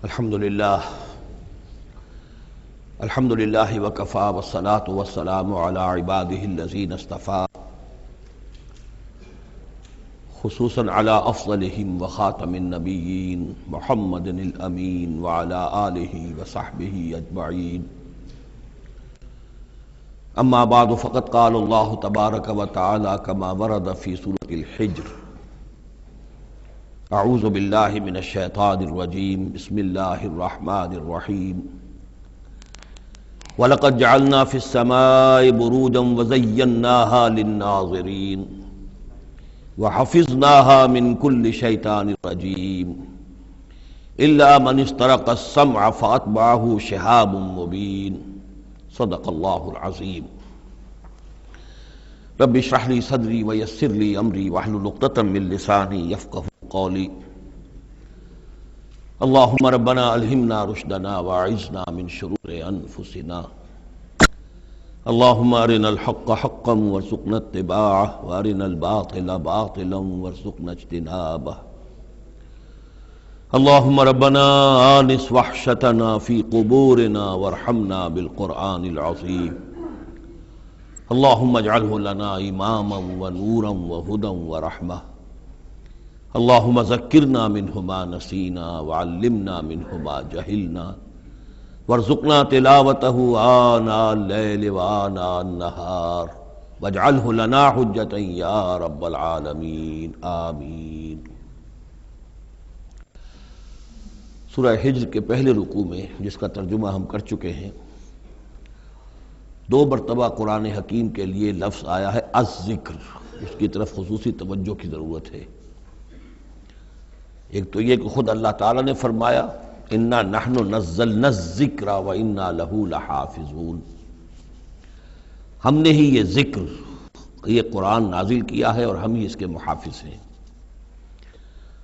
الحمدللہ وکفیٰ والصلاة والسلام علی عبادہ الذین اصطفیٰ خصوصاً علی افضلہم وخاتم النبیین محمد الامین وعلی آلہ وصحبہ اجمعین اما بعد فقد قال اللہ تبارک وتعالی کما ورد فی سورۃ الحجر اعوذ باللہ من الشیطان الرجیم بسم اللہ الرحمن الرحیم وَلَقَدْ جَعَلْنَا فِي السَّمَاءِ بُرُوجًا وَزَيَّنَّاهَا لِلنَّاظِرِينَ وَحَفِظْنَاهَا مِنْ كُلِّ شَيْطَانٍ رَجِيمٍ إِلَّا مَنِ اسْتَرَقَ السَّمْعَ فَأَتْبَعَهُ شِهَابٌ مُّبِينٌ صدق اللہ العظیم۔ رب اشرح لي صدری ويسر لي أمری واحلل عقدۃ من لسانی یفقہوا قولی۔ اللہم ربنا الہمنا رشدنا واعذنا من شرور انفسنا، اللہم ارنا الحق حقا وارزقنا اتباعہ وارنا الباطل باطلا وارزقنا اجتنابہ، اللہم ربنا آنس وحشتنا فی قبورنا وارحمنا بالقرآن العظیم، اللہم اجعلہ لنا اماما ونورا وہدا ورحمہ، اللہم ذکرنا منہ ما نسینا وعلمنا منہ ما جہلنا وارزقنا تلاوتہ آناء اللیل وآناء النہار واجعلہ لنا حجتا یا رب العالمین آمین۔ سورہ حجر کے پہلے رکوع میں، جس کا ترجمہ ہم کر چکے ہیں، 2 مرتبہ قرآن حکیم کے لیے لفظ آیا ہے الذکر، اس کی طرف خصوصی توجہ کی ضرورت ہے۔ ایک تو یہ کہ خود اللہ تعالیٰ نے فرمایا اِنَّا نَحْنُ نَزَّلْنَا الذِّكْرَ وَإِنَّا لَهُ لَحَافِظُونَ، ہم نے ہی یہ ذکر، یہ قرآن نازل کیا ہے اور ہم ہی اس کے محافظ ہیں۔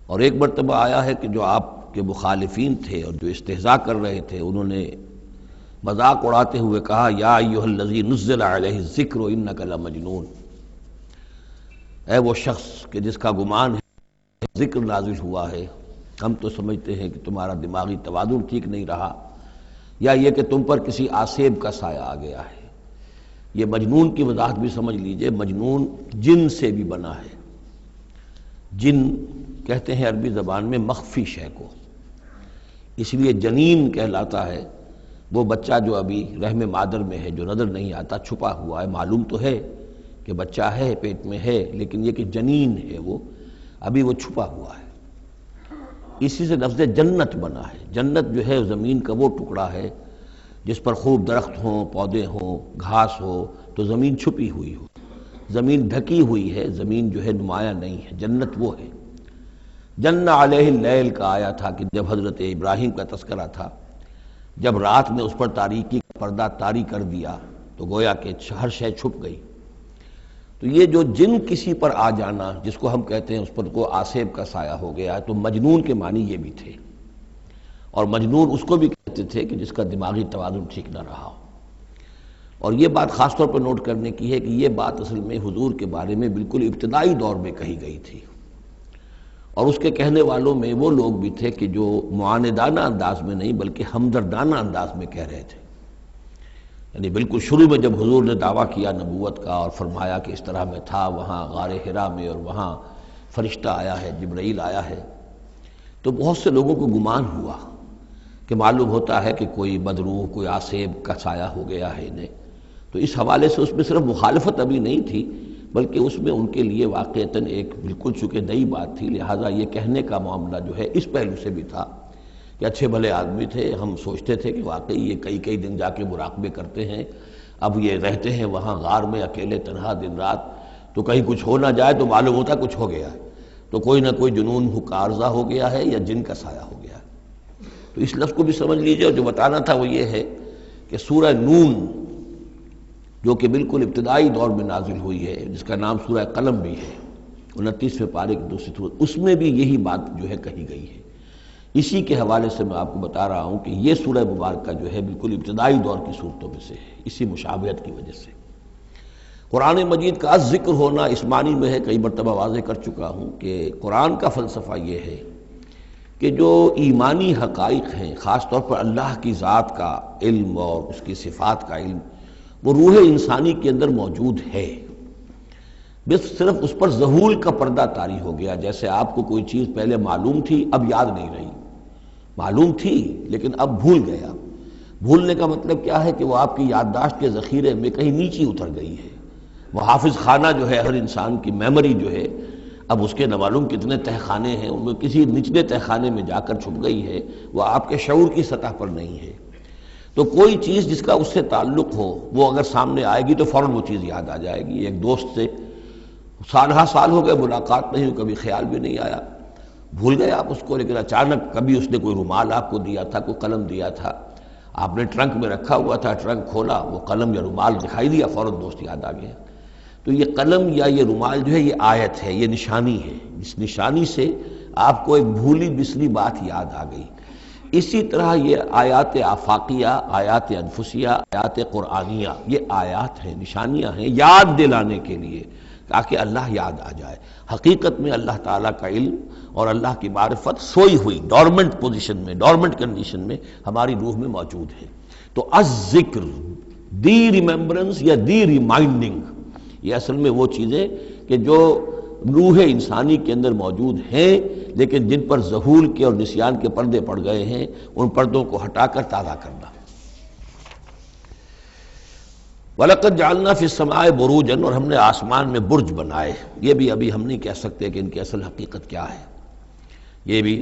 اور ایک مرتبہ آیا ہے کہ جو آپ کے مخالفین تھے اور جو استہزاء کر رہے تھے، انہوں نے مذاق اڑاتے ہوئے کہا یا ایھا الذی نزل علیہ الذکر انک لمجنون، اے وہ شخص کہ جس کا گمان ہے ذکر نازل ہوا ہے، ہم تو سمجھتے ہیں کہ تمہارا دماغی توازن ٹھیک نہیں رہا، یا یہ کہ تم پر کسی آسیب کا سایہ آ گیا ہے۔ یہ مجنون کی وضاحت بھی سمجھ لیجئے، مجنون جن سے بھی بنا ہے۔ جن کہتے ہیں عربی زبان میں مخفی شے کو، اس لیے جنین کہلاتا ہے وہ بچہ جو ابھی رحم مادر میں ہے، جو نظر نہیں آتا، چھپا ہوا ہے، معلوم تو ہے کہ بچہ ہے، پیٹ میں ہے، لیکن یہ کہ جنین ہے، وہ ابھی وہ چھپا ہوا ہے۔ اسی سے لفظ جنت بنا ہے۔ جنت جو ہے زمین کا وہ ٹکڑا ہے جس پر خوب درخت ہوں، پودے ہوں، گھاس ہو، تو زمین چھپی ہوئی ہو، زمین ڈھکی ہوئی ہے، زمین جو ہے نمایاں نہیں ہے، جنت وہ ہے۔ جن علیہ اللیل کا آیا تھا کہ جب حضرت ابراہیم کا تذکرہ تھا، جب رات میں اس پر تاریکی کا پردہ طاری کر دیا تو گویا کہ ہر شے چھپ گئی۔ تو یہ جو جن کسی پر آ جانا، جس کو ہم کہتے ہیں اس پر کو آسیب کا سایہ ہو گیا ہے، تو مجنون کے معنی یہ بھی تھے، اور مجنون اس کو بھی کہتے تھے کہ جس کا دماغی توازن ٹھیک نہ رہا ہو۔ اور یہ بات خاص طور پر نوٹ کرنے کی ہے کہ یہ بات اصل میں حضور کے بارے میں بالکل ابتدائی دور میں کہی گئی تھی، اور اس کے کہنے والوں میں وہ لوگ بھی تھے کہ جو معاندانہ انداز میں نہیں بلکہ ہمدردانہ انداز میں کہہ رہے تھے۔ یعنی بالکل شروع میں جب حضور نے دعویٰ کیا نبوت کا اور فرمایا کہ اس طرح میں تھا وہاں غار حرا میں، اور وہاں فرشتہ آیا ہے، جبرائیل آیا ہے، تو بہت سے لوگوں کو گمان ہوا کہ معلوم ہوتا ہے کہ کوئی بدروح، کوئی آسیب کا سایہ ہو گیا ہے انہیں۔ تو اس حوالے سے اس میں صرف مخالفت ابھی نہیں تھی، بلکہ اس میں ان کے لیے واقعتاً ایک بالکل چونکہ نئی بات تھی، لہٰذا یہ کہنے کا معاملہ جو ہے اس پہلو سے بھی تھا کہ اچھے بھلے آدمی تھے، ہم سوچتے تھے کہ واقعی یہ کئی دن جا کے مراقبے کرتے ہیں، اب یہ رہتے ہیں وہاں غار میں اکیلے تنہا دن رات، تو کہیں کچھ ہو نہ جائے تو معلوم ہوتا کچھ ہو گیا ہے، تو کوئی نہ کوئی جنون کا عارضہ ہو گیا ہے یا جن کا سایہ ہو گیا ہے۔ تو اس لفظ کو بھی سمجھ لیجئے، اور جو بتانا تھا وہ یہ ہے کہ سورہ نون جو کہ بالکل ابتدائی دور میں نازل ہوئی ہے، جس کا نام سورہ قلم بھی ہے، 29ویں پارے کی دوسری سورت، اس میں بھی یہی بات جو ہے کہی گئی ہے۔ اسی کے حوالے سے میں آپ کو بتا رہا ہوں کہ یہ سورہ مبارکہ جو ہے بالکل ابتدائی دور کی صورتوں میں سے ہے، اسی مشابہت کی وجہ سے۔ قرآن مجید کا ذکر ہونا اس معنی میں ہے، کئی مرتبہ واضح کر چکا ہوں کہ قرآن کا فلسفہ یہ ہے کہ جو ایمانی حقائق ہیں، خاص طور پر اللہ کی ذات کا علم اور اس کی صفات کا علم، وہ روح انسانی کے اندر موجود ہے، بس صرف اس پر ظہول کا پردہ طاری ہو گیا۔ جیسے آپ کو کوئی چیز پہلے معلوم تھی، اب یاد نہیں رہی، معلوم تھی لیکن اب بھول گیا۔ بھولنے کا مطلب کیا ہے کہ وہ آپ کی یادداشت کے ذخیرے میں کہیں نیچی اتر گئی ہے۔ وہ حافظ خانہ جو ہے، ہر انسان کی میموری جو ہے، اب اس کے نہ معلوم کتنے تہخانے ہیں، ان میں کسی نچلے تہخانے میں جا کر چھپ گئی ہے، وہ آپ کے شعور کی سطح پر نہیں ہے۔ تو کوئی چیز جس کا اس سے تعلق ہو، وہ اگر سامنے آئے گی تو فوراً وہ چیز یاد آ جائے گی۔ ایک دوست سے سالہ سال ہو گئے ملاقات نہیں ہوئی، کبھی خیال بھی نہیں آیا، بھول گئے آپ اس کو، لیکن اچانک کبھی اس نے کوئی رومال آپ کو دیا تھا، کوئی قلم دیا تھا، آپ نے ٹرنک میں رکھا ہوا تھا، ٹرنک کھولا، وہ قلم یا رومال دکھائی دیا، فوراً دوست یاد آ گیا۔ تو یہ قلم یا یہ رومال جو ہے، یہ آیت ہے، یہ نشانی ہے، اس نشانی سے آپ کو ایک بھولی بسری بات یاد آ گئی۔ اسی طرح یہ آیات آفاقیہ، آیات انفسیہ، آیات قرآنیہ، یہ آیات ہیں، نشانیاں ہیں یاد دلانے کے لیے، تاکہ اللہ یاد آ جائے۔ حقیقت میں اللہ تعالیٰ کا علم اور اللہ کی معرفت سوئی ہوئی ڈورمنٹ پوزیشن میں، ڈورمنٹ کنڈیشن میں ہماری روح میں موجود ہے۔ تو الذکر، دی ریممبرنس یا دی ریمائنڈنگ، یہ اصل میں وہ چیزیں کہ جو روح انسانی کے اندر موجود ہیں، لیکن جن پر ظہول کے اور نسیان کے پردے پڑ گئے ہیں، ان پردوں کو ہٹا کر تازہ کرنا۔ وَلَقَدْ جَعَلْنَا فِي السَّمَاءِ بُرُوجًا، اور ہم نے آسمان میں برج بنائے۔ یہ بھی ابھی ہم نہیں کہہ سکتے کہ ان کی اصل حقیقت کیا ہے، یہ بھی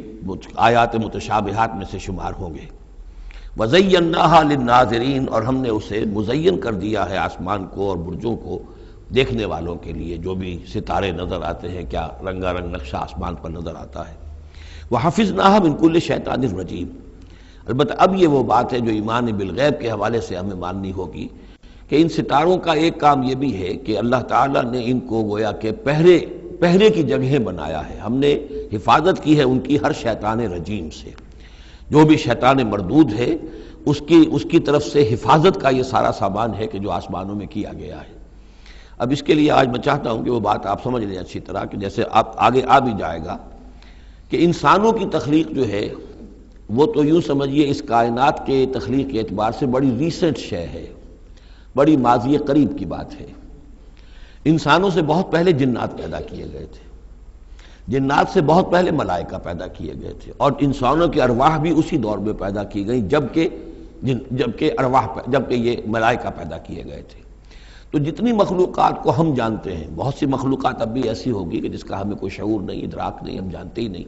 آیات متشابہات میں سے شمار ہوں گے۔ وَزَيَّنَّاهَا لِلنَّاظِرِينَ، اور ہم نے اسے مزین کر دیا ہے آسمان کو اور برجوں کو دیکھنے والوں کے لیے، جو بھی ستارے نظر آتے ہیں، کیا رنگا رنگ نقشہ آسمان پر نظر آتا ہے۔ وَحَفِظْنَاهَا مِنْ كُلِّ شَيْطَانٍ رَجِيمٍ، البتہ اب یہ وہ بات ہے جو ایمان بالغیب کے حوالے سے ہمیں ماننی ہوگی کہ ان ستاروں کا ایک کام یہ بھی ہے کہ اللہ تعالیٰ نے ان کو گویا کہ پہرے کی جگہیں بنایا ہے، ہم نے حفاظت کی ہے ان کی ہر شیطان رجیم سے۔ جو بھی شیطان مردود ہے اس کی طرف سے حفاظت کا یہ سارا سامان ہے کہ جو آسمانوں میں کیا گیا ہے۔ اب اس کے لیے آج میں چاہتا ہوں کہ وہ بات آپ سمجھ لیں اچھی طرح، کہ جیسے آپ آگے آ بھی جائے گا کہ انسانوں کی تخلیق جو ہے وہ تو یوں سمجھیے اس کائنات کے تخلیق کے اعتبار سے بڑی ریسنٹ شے ہے، بڑی ماضی قریب کی بات ہے۔ انسانوں سے بہت پہلے جنات پیدا کیے گئے تھے، جنات سے بہت پہلے ملائکہ پیدا کیے گئے تھے، اور انسانوں کی ارواح بھی اسی دور میں پیدا کی گئیں جبکہ یہ ملائکہ پیدا کیے گئے تھے۔ تو جتنی مخلوقات کو ہم جانتے ہیں، بہت سی مخلوقات اب بھی ایسی ہوگی کہ جس کا ہمیں کوئی شعور نہیں، ادراک نہیں، ہم جانتے ہی نہیں۔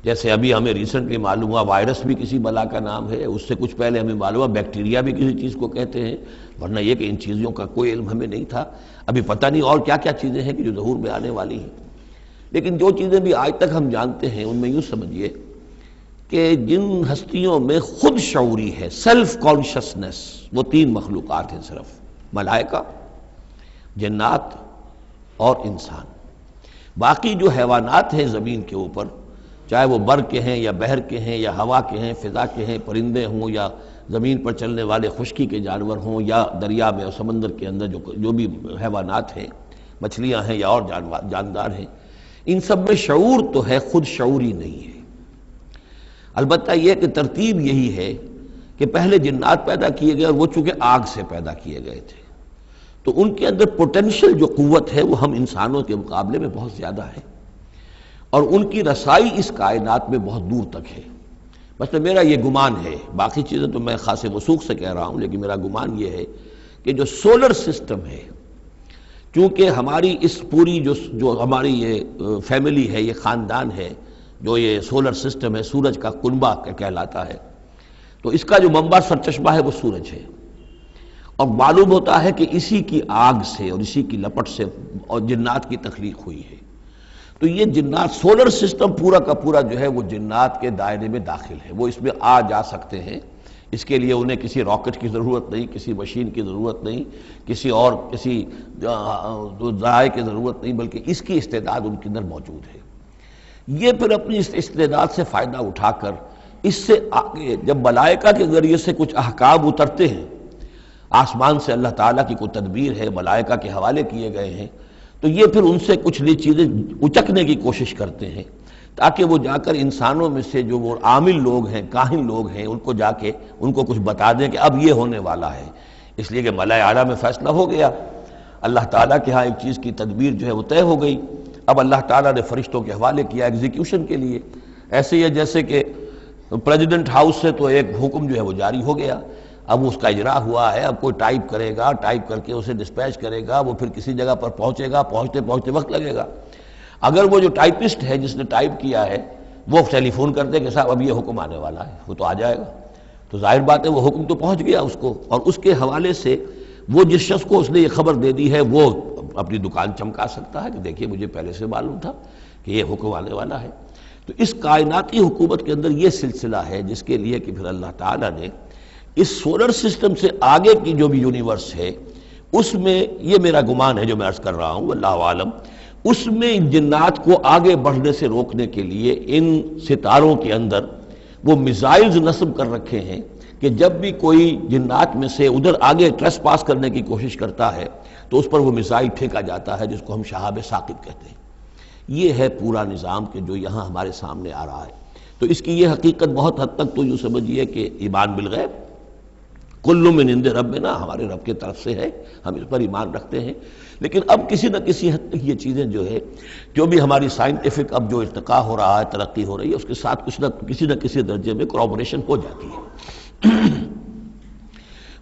جیسے ابھی ہمیں ریسنٹلی معلوم ہوا وائرس بھی کسی بلا کا نام ہے، اس سے کچھ پہلے ہمیں معلوم ہوا بیکٹیریا بھی کسی چیز کو کہتے ہیں، ورنہ یہ کہ ان چیزوں کا کوئی علم ہمیں نہیں تھا۔ ابھی پتہ نہیں اور کیا کیا چیزیں ہیں کہ جو ظہور میں آنے والی ہیں، لیکن جو چیزیں بھی آج تک ہم جانتے ہیں ان میں یوں سمجھیے کہ جن ہستیوں میں خود شعوری ہے، سیلف کانشسنس، وہ تین مخلوقات ہیں صرف، ملائکہ، جنات اور انسان۔ باقی جو حیوانات ہیں زمین کے اوپر، چاہے وہ بر کے ہیں یا بحر کے ہیں یا ہوا کے ہیں، فضا کے ہیں، پرندے ہوں یا زمین پر چلنے والے خشکی کے جانور ہوں یا دریا میں اور سمندر کے اندر جو بھی حیوانات ہیں، مچھلیاں ہیں یا اور جاندار ہیں، ان سب میں شعور تو ہے، خود شعوری نہیں ہے۔ البتہ یہ کہ ترتیب یہی ہے کہ پہلے جنات پیدا کیے گئے، اور وہ چونکہ آگ سے پیدا کیے گئے تھے، تو ان کے اندر پوٹینشل جو قوت ہے وہ ہم انسانوں کے مقابلے میں بہت زیادہ ہے، اور ان کی رسائی اس کائنات میں بہت دور تک ہے۔ بس میرا یہ گمان ہے، باقی چیزیں تو میں خاص وثوق سے کہہ رہا ہوں، لیکن میرا گمان یہ ہے کہ جو سولر سسٹم ہے، چونکہ ہماری اس پوری جو ہماری یہ فیملی ہے، یہ خاندان ہے، جو یہ سولر سسٹم ہے، سورج کا کنبہ کہلاتا ہے، تو اس کا جو منبع سرچشمہ ہے وہ سورج ہے، اور معلوم ہوتا ہے کہ اسی کی آگ سے اور اسی کی لپٹ سے اور جنات کی تخلیق ہوئی ہے۔ تو یہ جنات، سولر سسٹم پورا کا پورا جو ہے وہ جنات کے دائرے میں داخل ہے، وہ اس میں آ جا سکتے ہیں۔ اس کے لیے انہیں کسی راکٹ کی ضرورت نہیں، کسی مشین کی ضرورت نہیں، کسی ذرائع کی ضرورت نہیں، بلکہ اس کی استعداد ان کے اندر موجود ہے۔ یہ پھر اپنی اس استعداد سے فائدہ اٹھا کر اس سے آگے جب ملائکہ کے ذریعے سے کچھ احکام اترتے ہیں، آسمان سے اللہ تعالیٰ کی کوئی تدبیر ہے، ملائکہ کے حوالے کیے گئے ہیں، تو یہ پھر ان سے کچھ چیزیں اچکنے کی کوشش کرتے ہیں، تاکہ وہ جا کر انسانوں میں سے جو وہ عامل لوگ ہیں، کاہن لوگ ہیں، ان کو جا کے ان کو کچھ بتا دیں کہ اب یہ ہونے والا ہے، اس لیے کہ ملائے اعلیٰ میں فیصلہ ہو گیا، اللہ تعالیٰ کے ہاں ایک چیز کی تدبیر جو ہے وہ طے ہو گئی، اب اللہ تعالیٰ نے فرشتوں کے حوالے کیا ایگزیکیوشن کے لیے۔ ایسے ہی ہے جیسے کہ پریزیڈنٹ ہاؤس سے تو ایک حکم جو ہے وہ جاری ہو گیا، اب اس کا اجرا ہوا ہے، اب کوئی ٹائپ کرے گا، ٹائپ کر کے اسے ڈسپیچ کرے گا، وہ پھر کسی جگہ پر پہنچے گا، پہنچتے پہنچتے وقت لگے گا۔ اگر وہ جو ٹائپسٹ ہے جس نے ٹائپ کیا ہے وہ ٹیلی فون کر دے کہ صاحب اب یہ حکم آنے والا ہے، وہ تو آ جائے گا، تو ظاہر بات ہے وہ حکم تو پہنچ گیا اس کو، اور اس کے حوالے سے وہ جس شخص کو اس نے یہ خبر دے دی ہے وہ اپنی دکان چمکا سکتا ہے کہ دیکھیے مجھے پہلے سے معلوم تھا کہ یہ حکم آنے والا ہے۔ تو اس کائناتی حکومت کے اندر یہ سلسلہ ہے جس کے لیے کہ پھر اللہ تعالیٰ نے اس سولر سسٹم سے آگے کی جو بھی یونیورس ہے اس میں، یہ میرا گمان ہے جو میں عرض کر رہا ہوں اللہ عالم، اس میں جنات کو آگے بڑھنے سے روکنے کے لیے ان ستاروں کے اندر وہ میزائلز نصب کر رکھے ہیں کہ جب بھی کوئی جنات میں سے ادھر آگے ٹریس پاس کرنے کی کوشش کرتا ہے تو اس پر وہ میزائل پھینکا جاتا ہے جس کو ہم شہاب ثاقب کہتے ہیں۔ یہ ہے پورا نظام کہ جو یہاں ہمارے سامنے آ رہا ہے۔ تو اس کی یہ حقیقت بہت حد تک تو یوں سمجھیے کہ ایمان بالغیب، کل من عند ربنا، ہمارے رب کے طرف سے ہے، ہم اس پر ایمان رکھتے ہیں، لیکن اب کسی نہ کسی حد تک یہ چیزیں جو ہے، جو بھی ہماری سائنٹیفک اب جو ارتقاء ہو رہا ہے، ترقی ہو رہی ہے، اس کے ساتھ کچھ نہ کسی درجے میں کوآپریشن ہو جاتی ہے۔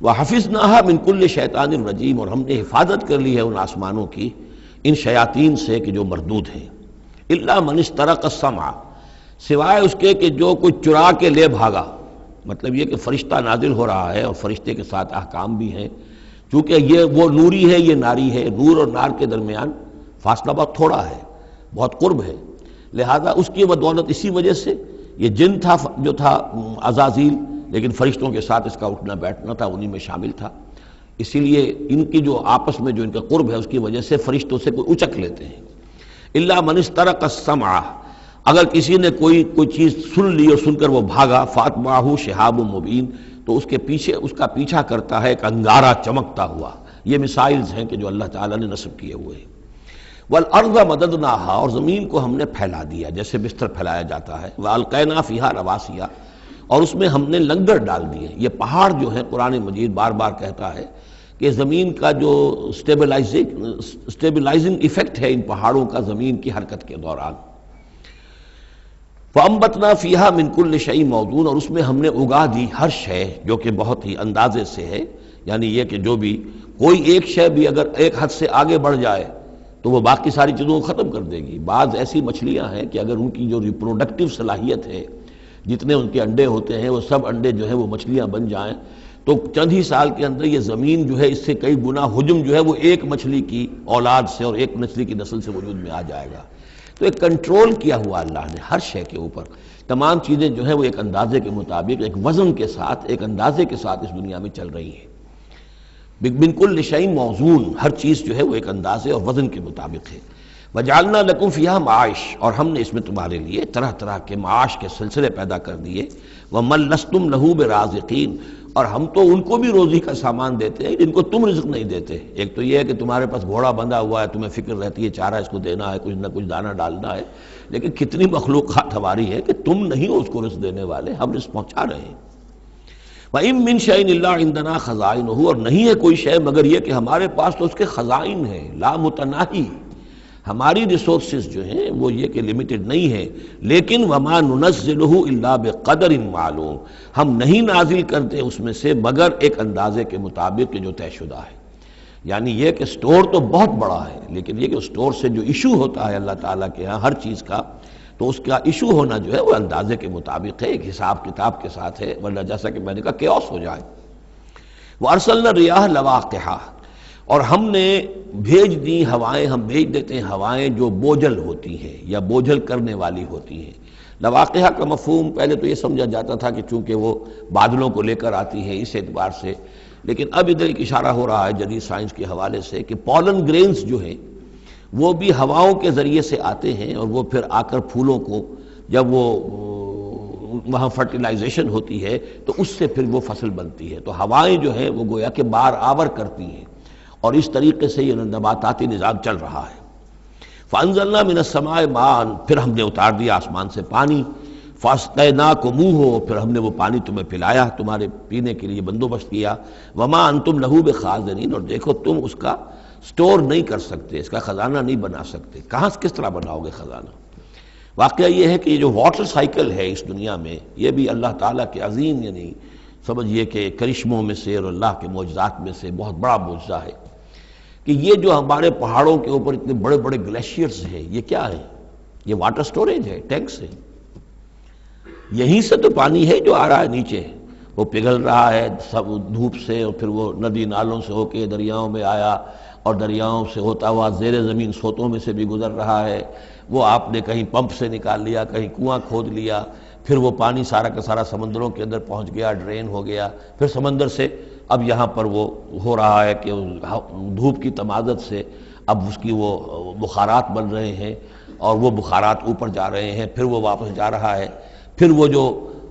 وَحَفِظْنَاهَا مِنْ كُلِّ شَيْطَانٍ رَجِيمٍ، اور ہم نے حفاظت کر لی ہے ان آسمانوں کی ان شیاطین سے کہ جو مردود ہیں، إِلَّا مَنِ اسْتَرَقَ السَّمْعَ، سوائے اس کے کہ جو کوئی چرا کے لے بھاگا، مطلب یہ کہ فرشتہ نازل ہو رہا ہے اور فرشتے کے ساتھ احکام بھی ہیں، چونکہ یہ وہ نوری ہے، یہ ناری ہے، نور اور نار کے درمیان فاصلہ بہت تھوڑا ہے، بہت قرب ہے، لہذا اس کی بدولت اسی وجہ سے یہ جن تھا جو تھا عزازیل، لیکن فرشتوں کے ساتھ اس کا اٹھنا بیٹھنا تھا، انہی میں شامل تھا، اسی لیے ان کی جو آپس میں جو ان کا قرب ہے اس کی وجہ سے فرشتوں سے کوئی اچک لیتے ہیں۔ إِلَّا مَنِ اسْتَرَقَ السَّمْعَ، اگر کسی نے کوئی چیز سن لی اور سن کر وہ بھاگا، فَأَتْبَعَهُ شِهَابٌ مُبِينٌ، تو اس کا پیچھا کرتا ہے ایک انگارہ چمکتا ہوا۔ یہ مثائلز ہیں کہ جو اللہ تعالیٰ نے نصب کیے ہوئے ہیں۔ وَالْأَرْضَ مَدَدْنَاهَا، اور زمین کو ہم نے پھیلا دیا جیسے بستر پھیلایا جاتا ہے، وَأَلْقَيْنَا فِيهَا رَوَاسِيَ، اور اس میں ہم نے لنگر ڈال دیے۔ یہ پہاڑ جو ہیں قرآن مجید بار بار کہتا ہے کہ زمین کا جو سٹیبلائزنگ ایفیکٹ ہے ان پہاڑوں کا زمین کی حرکت کے دوران۔ فَأَنبَتْنَا فِيهَا مِنْ كُلِّ شَيْءٍ مَوْزُونٍ، اور اس میں ہم نے اگا دی ہر شے جو کہ بہت ہی اندازے سے ہے، یعنی یہ کہ جو بھی کوئی ایک شے بھی اگر ایک حد سے آگے بڑھ جائے تو وہ باقی ساری چیزوں کو ختم کر دے گی۔ بعض ایسی مچھلیاں ہیں کہ اگر ان کی جو ریپروڈکٹیو صلاحیت ہے، جتنے ان کے انڈے ہوتے ہیں وہ سب انڈے جو ہیں وہ مچھلیاں بن جائیں تو چند ہی سال کے اندر یہ زمین جو ہے اس سے کئی گنا حجم جو ہے وہ ایک مچھلی کی اولاد سے اور ایک مچھلی کی نسل سے وجود میں آ جائے گا۔ تو ایک کنٹرول کیا ہوا اللہ نے ہر شے کے اوپر، تمام چیزیں جو ہیں وہ ایک اندازے کے مطابق، ایک وزن کے ساتھ، ایک اندازے کے ساتھ اس دنیا میں چل رہی ہیں۔ مِنْ كُلِّ شَيْءٍ مَوْزُونٍ، ہر چیز جو ہے وہ ایک اندازے اور وزن کے مطابق ہے۔ وَجَعَلْنَا لَكُمْ فِيهَا مَعَائِشَ، اور ہم نے اس میں تمہارے لیے طرح طرح کے معاش کے سلسلے پیدا کر دیے۔ وَمَن لَسْتُمْ لَهُ بِرَازِقِينَ، اور ہم تو ان کو بھی روزی کا سامان دیتے ہیں جن کو تم رزق نہیں دیتے۔ ایک تو یہ ہے کہ تمہارے پاس گھوڑا بندھا ہوا ہے، تمہیں فکر رہتی ہے چارہ اس کو دینا ہے، کچھ نہ کچھ دانہ ڈالنا ہے، لیکن کتنی مخلوقات ہماری ہے کہ تم نہیں ہو اس کو رزق دینے والے، ہم رزق پہنچا رہے ہیں۔ وَإِن مِّن شَيْءٍ إِلَّا عِندَنَا خَزَائِنُهُ، اور نہیں ہے کوئی شے مگر یہ کہ ہمارے پاس تو اس کے خزائن ہیں، لا متناہی، ہماری ریسورسز جو ہیں وہ یہ کہ لمیٹڈ نہیں ہے، لیکن وَمَا نُنَزِّلُهُ إِلَّا بِقَدَرٍ معلوم، ہم نہیں نازل کرتے اس میں سے مگر ایک اندازے کے مطابق کہ جو طے شدہ ہے۔ یعنی یہ کہ سٹور تو بہت بڑا ہے، لیکن یہ کہ سٹور سے جو ایشو ہوتا ہے اللہ تعالیٰ کے ہاں ہر چیز کا، تو اس کا ایشو ہونا جو ہے وہ اندازے کے مطابق ہے، ایک حساب کتاب کے ساتھ ہے، ورنہ جیسا کہ میں نے کہا کیوس ہو جائے۔ وَأَرْسَلْنَا الرِّيَاحَ لَوَاقِحَ، اور ہم نے بھیج دی ہوائیں، ہم بھیج دیتے ہیں ہوائیں جو بوجھل ہوتی ہیں یا بوجھل کرنے والی ہوتی ہیں۔ لواقعہ کا مفہوم پہلے تو یہ سمجھا جاتا تھا کہ چونکہ وہ بادلوں کو لے کر آتی ہے اس اعتبار سے، لیکن اب ادھر ایک اشارہ ہو رہا ہے جدید سائنس کے حوالے سے کہ پولن گرینز جو ہیں وہ بھی ہواؤں کے ذریعے سے آتے ہیں، اور وہ پھر آ کر پھولوں کو جب وہ وہاں فرٹیلائزیشن ہوتی ہے تو اس سے پھر وہ فصل بنتی ہے۔ تو ہوائیں جو ہیں وہ گویا کہ بار آور کرتی ہیں، اور اس طریقے سے یہ نباتاتی نظام چل رہا ہے۔ فانزلنا من السماء ماء، پھر ہم نے اتار دیا آسمان سے پانی، فاسقیناکموہ، پھر ہم نے وہ پانی تمہیں پلایا، تمہارے پینے کے لیے بندوبست کیا، وما انتم لہ بخازنین، اور دیکھو تم اس کا سٹور نہیں کر سکتے، اس کا خزانہ نہیں بنا سکتے۔ کہاں کس طرح بناؤ گے خزانہ؟ واقعہ یہ ہے کہ یہ جو واٹر سائیکل ہے اس دنیا میں، یہ بھی اللہ تعالیٰ کے عظیم، یعنی سمجھیے کہ کرشموں میں سے اور اللہ کے معجزات میں سے بہت بڑا معجزہ ہے کہ یہ جو ہمارے پہاڑوں کے اوپر اتنے بڑے بڑے گلیشیئرز ہیں، یہ کیا ہے؟ یہ واٹر سٹوریج ہے، ٹینکس ہے۔ یہیں سے تو پانی ہے جو آ رہا ہے نیچے، وہ پگھل رہا ہے سب دھوپ سے، اور پھر وہ ندی نالوں سے ہو کے دریاؤں میں آیا، اور دریاؤں سے ہوتا ہوا زیر زمین سوتوں میں سے بھی گزر رہا ہے۔ وہ آپ نے کہیں پمپ سے نکال لیا، کہیں کنواں کھود لیا، پھر وہ پانی سارا کا سارا سمندروں کے اندر پہنچ گیا، ڈرین ہو گیا، پھر سمندر سے اب یہاں پر وہ ہو رہا ہے کہ دھوپ کی تمازت سے اب اس کی وہ بخارات بن رہے ہیں، اور وہ بخارات اوپر جا رہے ہیں، پھر وہ واپس جا رہا ہے، پھر وہ جو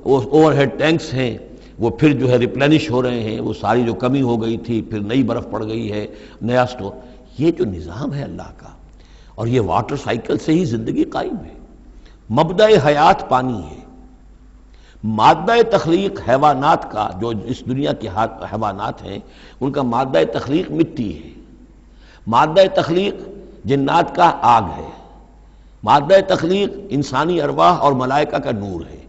اوور ہیڈ ٹینکس ہیں وہ پھر جو ہے ریپلینش ہو رہے ہیں، وہ ساری جو کمی ہو گئی تھی پھر نئی برف پڑ گئی ہے، نیا سٹور۔ یہ جو نظام ہے اللہ کا، اور یہ واٹر سائیکل سے ہی زندگی قائم ہے۔ مبدأ حیات پانی ہے، مادہ تخلیق حیوانات کا، جو اس دنیا کے حیوانات ہیں ان کا مادہ تخلیق مٹی ہے، مادہ تخلیق جنات کا آگ ہے، مادہ تخلیق انسانی ارواح اور ملائکہ کا نور ہے،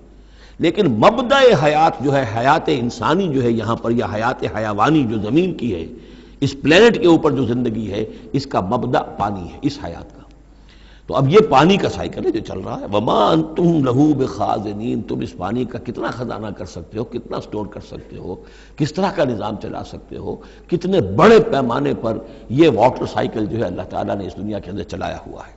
لیکن مبدأ حیات جو ہے، حیات انسانی جو ہے یہاں پر، یا حیات حیوانی جو زمین کی ہے، اس پلینٹ کے اوپر جو زندگی ہے، اس کا مبدأ پانی ہے، اس حیات کا۔ تو اب یہ پانی کا سائیکل ہے جو چل رہا ہے۔ وما انتم لہ بخازنین، تم اس پانی کا کتنا خزانہ کر سکتے ہو، کتنا سٹور کر سکتے ہو، کس طرح کا نظام چلا سکتے ہو، کتنے بڑے پیمانے پر یہ واٹر سائیکل جو ہے اللہ تعالیٰ نے اس دنیا کے اندر چلایا ہوا ہے۔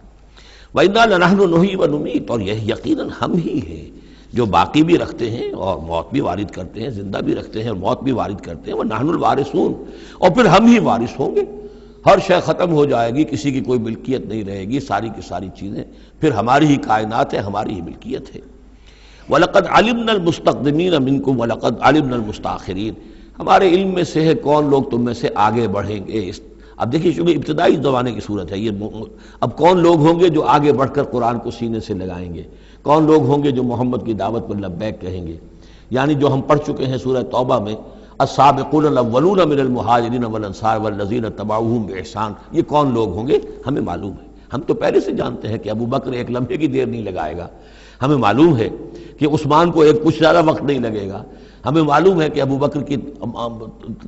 وَإِنَّا لَنَحْنُ نُحْيِي وَنُمِيتُ، اور یہ یقیناً ہم ہی ہیں جو باقی بھی رکھتے ہیں اور موت بھی وارد کرتے ہیں، زندہ بھی رکھتے ہیں اور موت بھی وارد کرتے ہیں، وَنَحْنُ الْوَارِثُونَ، اور پھر ہم ہی وارث ہوں گے۔ ہر شے ختم ہو جائے گی، کسی کی کوئی ملکیت نہیں رہے گی، ساری کی ساری چیزیں پھر ہماری ہی کائنات ہے، ہماری ہی ملکیت ہے۔ وَلَقَدْ عَلِمْنَا الْمُسْتَقْدِمِينَ مِنْكُمْ وَلَقَدْ عَلِمْنَا الْمُسْتَأْخِرِينَ، ہمارے علم میں سے ہے کون لوگ تم میں سے آگے بڑھیں گے۔ اب دیکھیے چونکہ ابتدائی زمانے کی صورت ہے یہ، اب کون لوگ ہوں گے جو آگے بڑھ کر قرآن کو سینے سے لگائیں گے، کون لوگ ہوں گے جو محمد کی دعوت پر لبیک کہیں گے، یعنی جو ہم پڑھ چکے ہیں سورہ توبہ میں، السابقون الاولون من المہاجرین والانصار والذین اتبعوہم بإحسان، یہ کون لوگ ہوں گے ہمیں معلوم ہے۔ ہم تو پہلے سے جانتے ہیں کہ ابو بکر ایک لمحے کی دیر نہیں لگائے گا، ہمیں معلوم ہے کہ عثمان کو ایک کچھ زیادہ وقت نہیں لگے گا، ہمیں معلوم ہے کہ ابو بکر کی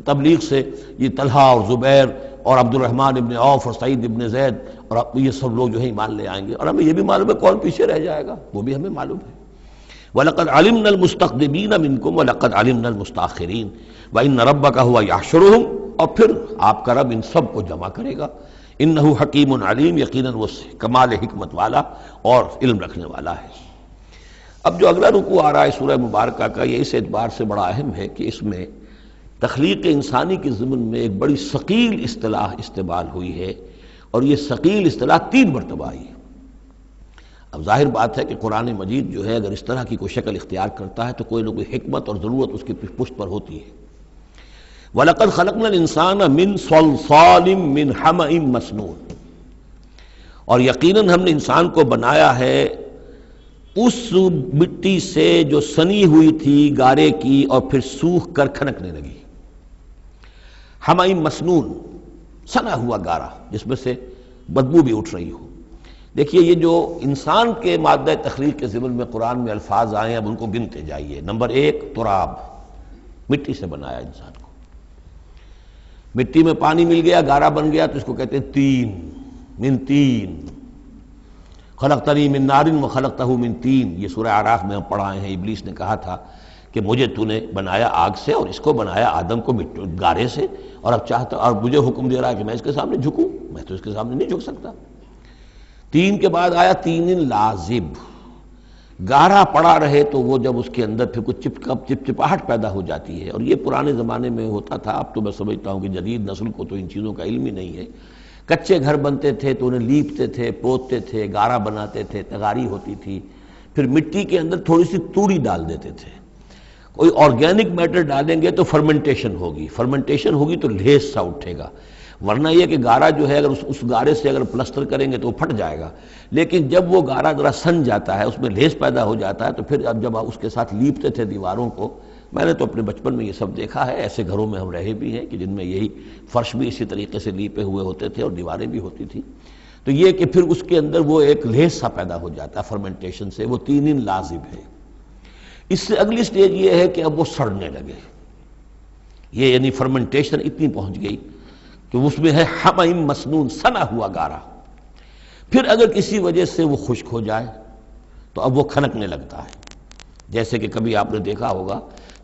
تبلیغ سے یہ طلحہ اور زبیر اور عبد الرحمن ابن عوف اور سعید ابن زید اور یہ سب لوگ جو ہے ایمان لے آئیں گے، اور ہمیں یہ بھی معلوم ہے کون پیچھے رہ جائے گا، وہ بھی ہمیں معلوم ہے۔ وَلَقَدْ عَلِمْنَا الْمُسْتَقْدِمِينَ مِنْكُمْ وَلَقَدْ عَلِمْنَا الْمُسْتَأْخِرِينَ وَإِنَّ رَبَّكَ هُوَ يَحْشُرُهُمْ، اور پھر آپ کا رب ان سب کو جمع کرے گا۔ إِنَّهُ حَكِيمٌ عَلِيمٌ، یقیناً وہ کمال حکمت والا اور علم رکھنے والا ہے۔ اب جو اگلا رکوع آ رہا ہے سورہ مبارکہ کا، یہ اس اعتبار سے بڑا اہم ہے کہ اس میں تخلیق انسانی کے ضمن میں ایک بڑی ثقیل اصطلاح استعمال ہوئی ہے، اور یہ ثقیل اصطلاح 3 مرتبہ آئی ہے۔ اب ظاہر بات ہے کہ قرآن مجید جو ہے اگر اس طرح کی کوئی شکل اختیار کرتا ہے تو کوئی نہ کوئی حکمت اور ضرورت اس کی پشت پر ہوتی ہے۔ وَلَقَدْ خَلَقْنَا الْإِنسَانَ مِنْ صَلْصَالٍ مِّنْ حَمَإٍ مَّسْنُونٍ، اور یقیناً ہم نے انسان کو بنایا ہے اس مٹی سے جو سنی ہوئی تھی گارے کی اور پھر سوکھ کر کھنکنے لگی۔ حَمَإٍ مسنون، سنا ہوا گارا جس میں سے بدبو بھی اٹھ رہی ہو۔ دیکھیے یہ جو انسان کے مادہ تخلیق کے ضمن میں قرآن میں الفاظ آئے ہیں، اب ان کو گنتے جائیے۔ نمبر 1 تراب، مٹی سے بنایا انسان کو، مٹی میں پانی مل گیا، گارا بن گیا تو اس کو کہتے ہیں تین، من تین، خلقتنی من نار وخلقتہ من تین، یہ سورہ اعراف میں ہم پڑھائے ہیں۔ ابلیس نے کہا تھا کہ مجھے تو نے بنایا آگ سے اور اس کو بنایا آدم کو گارے سے، اور اب چاہتا اور مجھے حکم دے رہا ہے کہ میں اس کے سامنے جھکوں، میں تو اس کے سامنے نہیں جھک سکتا۔ 3 کے بعد آیا تین لازب، گارا پڑا رہے تو وہ جب اس کے اندر پھر کچھ چپچپاہٹ پیدا ہو جاتی ہے، اور یہ پرانے زمانے میں ہوتا تھا، اب تو میں سمجھتا ہوں کہ جدید نسل کو تو ان چیزوں کا علم ہی نہیں ہے۔ کچے گھر بنتے تھے تو انہیں لیپتے تھے، پوتتے تھے، گارا بناتے تھے، تغاری ہوتی تھی، پھر مٹی کے اندر تھوڑی سی توڑی ڈال دیتے تھے۔ کوئی آرگینک میٹر ڈالیں گے تو فرمنٹیشن ہوگی، فرمنٹیشن ہوگی تو لیس سا اٹھے گا، ورنہ یہ کہ گارا جو ہے اگر اس گارے سے اگر پلسٹر کریں گے تو وہ پھٹ جائے گا، لیکن جب وہ گارا ذرا سن جاتا ہے، اس میں لیس پیدا ہو جاتا ہے، تو پھر اب جب اس کے ساتھ لیپتے تھے دیواروں کو، میں نے تو اپنے بچپن میں یہ سب دیکھا ہے، ایسے گھروں میں ہم رہے بھی ہیں کہ جن میں یہی فرش بھی اسی طریقے سے لیپے ہوئے ہوتے تھے اور دیواریں بھی ہوتی تھی، تو یہ کہ پھر اس کے اندر وہ ایک لیس سا پیدا ہو جاتا ہے فرمنٹیشن سے، وہ تینین لازم ہے۔ اس سے اگلی سٹیج یہ ہے کہ اب وہ سڑنے لگے، یہ یعنی فرمنٹیشن اتنی پہنچ گئی کہ اس میں ہے حمیم مسنون، سنا ہوا گارا، پھر اگر کسی وجہ سے وہ خشک ہو جائے تو اب وہ کھنکنے لگتا ہے۔ جیسے کہ کبھی آپ نے دیکھا ہوگا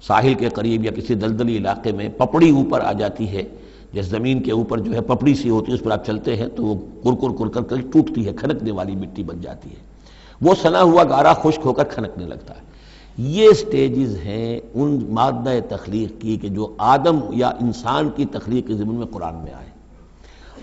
ساحل کے قریب یا کسی دلدلی علاقے میں پپڑی اوپر آ جاتی ہے، جس زمین کے اوپر جو ہے پپڑی سی ہوتی ہے، اس پر آپ چلتے ہیں تو وہ کر کر ٹوٹتی ہے، کھنکنے والی مٹی بن جاتی ہے، وہ سنا ہوا گارا خشک ہو کر کھنکنے لگتا ہے۔ یہ سٹیجز ہیں ان مادہ تخلیق کی کہ جو آدم یا انسان کی تخلیق کے ضمن میں قرآن میں آئے۔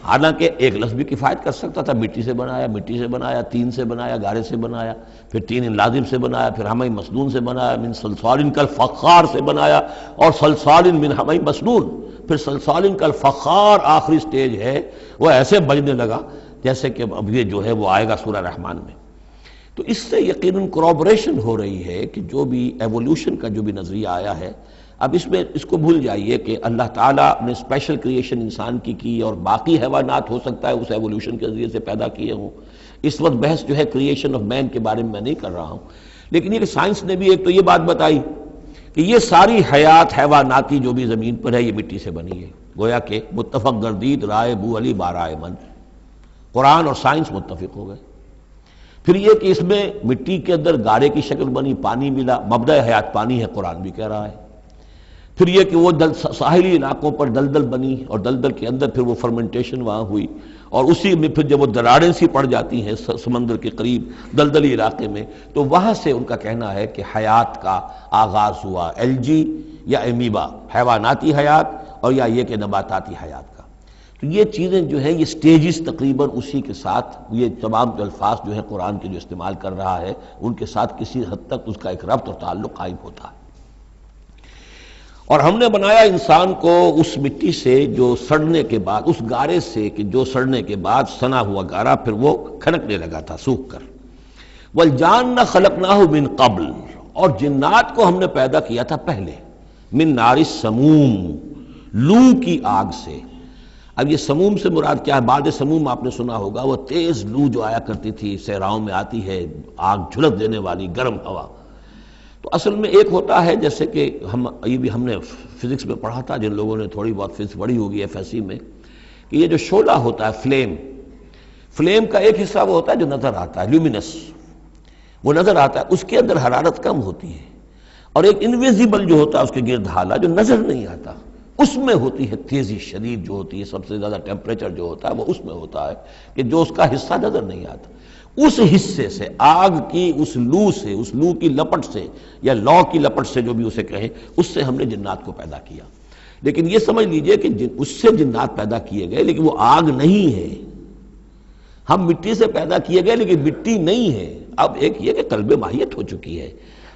حالانکہ ایک لفظ بھی کفایت کر سکتا تھا، مٹی سے بنایا، تین سے بنایا، گارے سے بنایا، پھر تین لازم سے بنایا، پھر حمیم مسنون سے بنایا، من صلصال کالفخار سے بنایا، اور صلصال من حمیم مسنون، پھر صلصال کالفخار آخری سٹیج ہے، وہ ایسے بجنے لگا جیسے کہ اب یہ جو ہے وہ آئے گا سورہ رحمان میں۔ تو اس سے یقیناً کورابریشن ہو رہی ہے کہ جو بھی ایوولوشن کا جو بھی نظریہ آیا ہے، اب اس میں اس کو بھول جائیے کہ اللہ تعالیٰ نے اسپیشل کریشن انسان کی اور باقی حیوانات ہو سکتا ہے اس ایوولوشن کے ذریعے سے پیدا کیے ہوں۔ اس وقت بحث جو ہے کریشن آف مین کے بارے میں نہیں کر رہا ہوں، لیکن یہ کہ سائنس نے بھی ایک تو یہ بات بتائی کہ یہ ساری حیات حیواناتی جو بھی زمین پر ہے یہ مٹی سے بنی ہے، گویا کہ متفق گردید رائے بو علی بارائے من، قرآن اور سائنس متفق ہو گئے۔ پھر یہ کہ اس میں مٹی کے اندر گارے کی شکل بنی، پانی ملا، مبدأ حیات پانی ہے، قرآن بھی کہہ رہا ہے۔ پھر یہ کہ وہ ساحلی علاقوں پر دلدل بنی، اور دلدل کے اندر پھر وہ فرمنٹیشن وہاں ہوئی، اور اسی میں پھر جب وہ دراڑیں سی پڑ جاتی ہیں سمندر کے قریب دلدلی علاقے میں، تو وہاں سے ان کا کہنا ہے کہ حیات کا آغاز ہوا، الجی یا امیبا، حیواناتی حیات، اور یا یہ کہ نباتاتی حیات کا۔ تو یہ چیزیں جو ہیں یہ سٹیجز تقریباً اسی کے ساتھ، یہ تمام الفاظ جو ہیں قرآن کے جو استعمال کر رہا ہے ان کے ساتھ کسی حد تک اس کا ایک ربط اور تعلق قائم ہوتا ہے۔ اور ہم نے بنایا انسان کو اس مٹی سے جو سڑنے کے بعد، اس گارے سے کہ جو سڑنے کے بعد سنا ہوا گارا پھر وہ کھنکنے لگا تھا سوکھ کر۔ والجان خلقناہ من قبل، اور جنات کو ہم نے پیدا کیا تھا پہلے، من نار السموم، لو کی آگ سے۔ اب یہ سموم سے مراد کیا ہے؟ بعد سموم آپ نے سنا ہوگا، وہ تیز لو جو آیا کرتی تھی، صحراؤں میں آتی ہے، آگ جھلس دینے والی گرم ہوا۔ تو اصل میں ایک ہوتا ہے جیسے کہ ہم نے فزکس میں پڑھا تھا، جن لوگوں نے تھوڑی بہت فزکس پڑھی ہوگی ایف ایس سی میں، کہ یہ جو شعلہ ہوتا ہے فلیم کا ایک حصہ وہ ہوتا ہے جو نظر آتا ہے، لیومینس، وہ نظر آتا ہے، اس کے اندر حرارت کم ہوتی ہے، اور ایک انویزیبل جو ہوتا ہے اس کے گرد حالہ جو نظر نہیں آتا، اس میں ہوتی ہے تیزی شدید جو ہوتی ہے، سب سے زیادہ ٹیمپریچر جو ہوتا ہے وہ اس میں ہوتا ہے کہ جو اس کا حصہ نظر نہیں آتا۔ اس حصے سے، آگ کی اس لو کی لپٹ سے، یا لو کی لپٹ سے جو بھی اسے کہیں، اس سے ہم نے جنات کو پیدا کیا۔ لیکن یہ سمجھ لیجئے کہ اس سے جنات پیدا کیے گئے، لیکن وہ آگ نہیں ہے۔ ہم مٹی سے پیدا کیے گئے لیکن مٹی نہیں ہے۔ اب ایک یہ کہ قلب ماہیت ہو چکی ہے،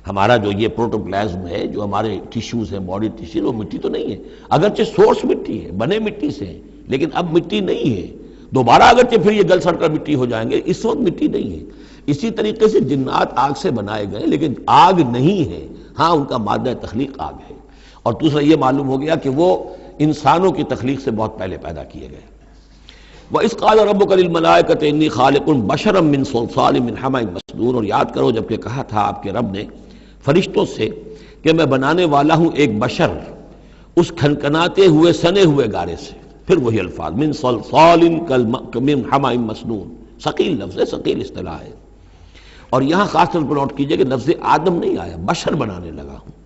ہمارا جو یہ پروٹوپلازم ہے، جو ہمارے ٹیشوز ہیں، باڈی ٹیشوز، وہ مٹی تو نہیں ہے، اگرچہ سورس مٹی ہے، بنے مٹی سے ہیں، لیکن اب مٹی نہیں ہے۔ دوبارہ اگرچہ پھر یہ گل سڑ کر مٹی ہو جائیں گے، اس وقت مٹی نہیں ہے۔ اسی طریقے سے جنات آگ سے بنائے گئے لیکن آگ نہیں ہے، ہاں ان کا مادہ تخلیق آگ ہے۔ اور دوسرا یہ معلوم ہو گیا کہ وہ انسانوں کی تخلیق سے بہت پہلے پیدا کیے گئے۔ وَإِذْ قَالَ رَبُّكَ لِلْمَلَائِكَةِ إِنِّي خَالِقٌ بَشَرًا مِّن صَلْصَالٍ مِّنْ حَمَإٍ مَّسْنُونٍ، اور یاد کرو جب کہ کہا تھا آپ کے رب نے فرشتوں سے کہ میں بنانے والا ہوں ایک بشر اس کھنکناتے ہوئے سنے ہوئے گارے سے۔ پھر وہی الفاظ من صلصال من حمأ مسنون، ثقیل لفظ ہے، ثقیل اصطلاح ہے۔ اور یہاں خاص طور پر نوٹ کیجئے کہ لفظ آدم نہیں آیا، بشر بنانے لگا ہوں۔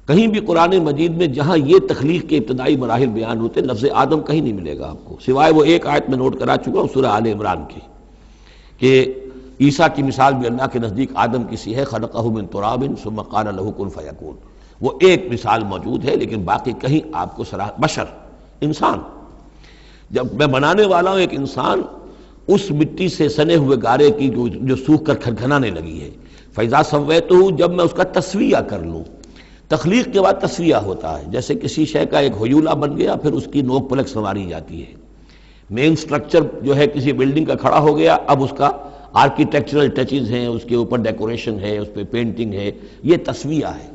کہیں بھی قرآن مجید میں جہاں یہ تخلیق کے ابتدائی مراحل بیان ہوتے، لفظ آدم کہیں نہیں ملے گا آپ کو، سوائے وہ ایک آیت میں نوٹ کرا چکا ہوں سورہ آل عمران کی، کہ عیسیٰ کی مثال بھی اللہ کے نزدیک آدم کی سی ہے، خلقہ من تراب ثم قال له کن فیکون، وہ ایک مثال موجود ہے، لیکن باقی کہیں آپ کو بشر، انسان، جب میں بنانے والا ہوں ایک انسان اس مٹی سے سنے ہوئے گارے کی جو سوکھ کر کھنکھنانے لگی ہے، فَإِذَا سَوَّيْتُهُ، جب میں اس کا تسویہ کر لوں۔ تخلیق کے بعد تسویہ ہوتا ہے، جیسے کسی شے کا ایک ہیولہ بن گیا پھر اس کی نوک پلک سنواری جاتی ہے، مین سٹرکچر جو ہے کسی بلڈنگ کا کھڑا ہو گیا، اب اس کا آرکیٹیکچرل ٹچز ہیں، اس کے اوپر ڈیکوریشن ہے، اس پہ پینٹنگ ہے، یہ تسویہ ہے۔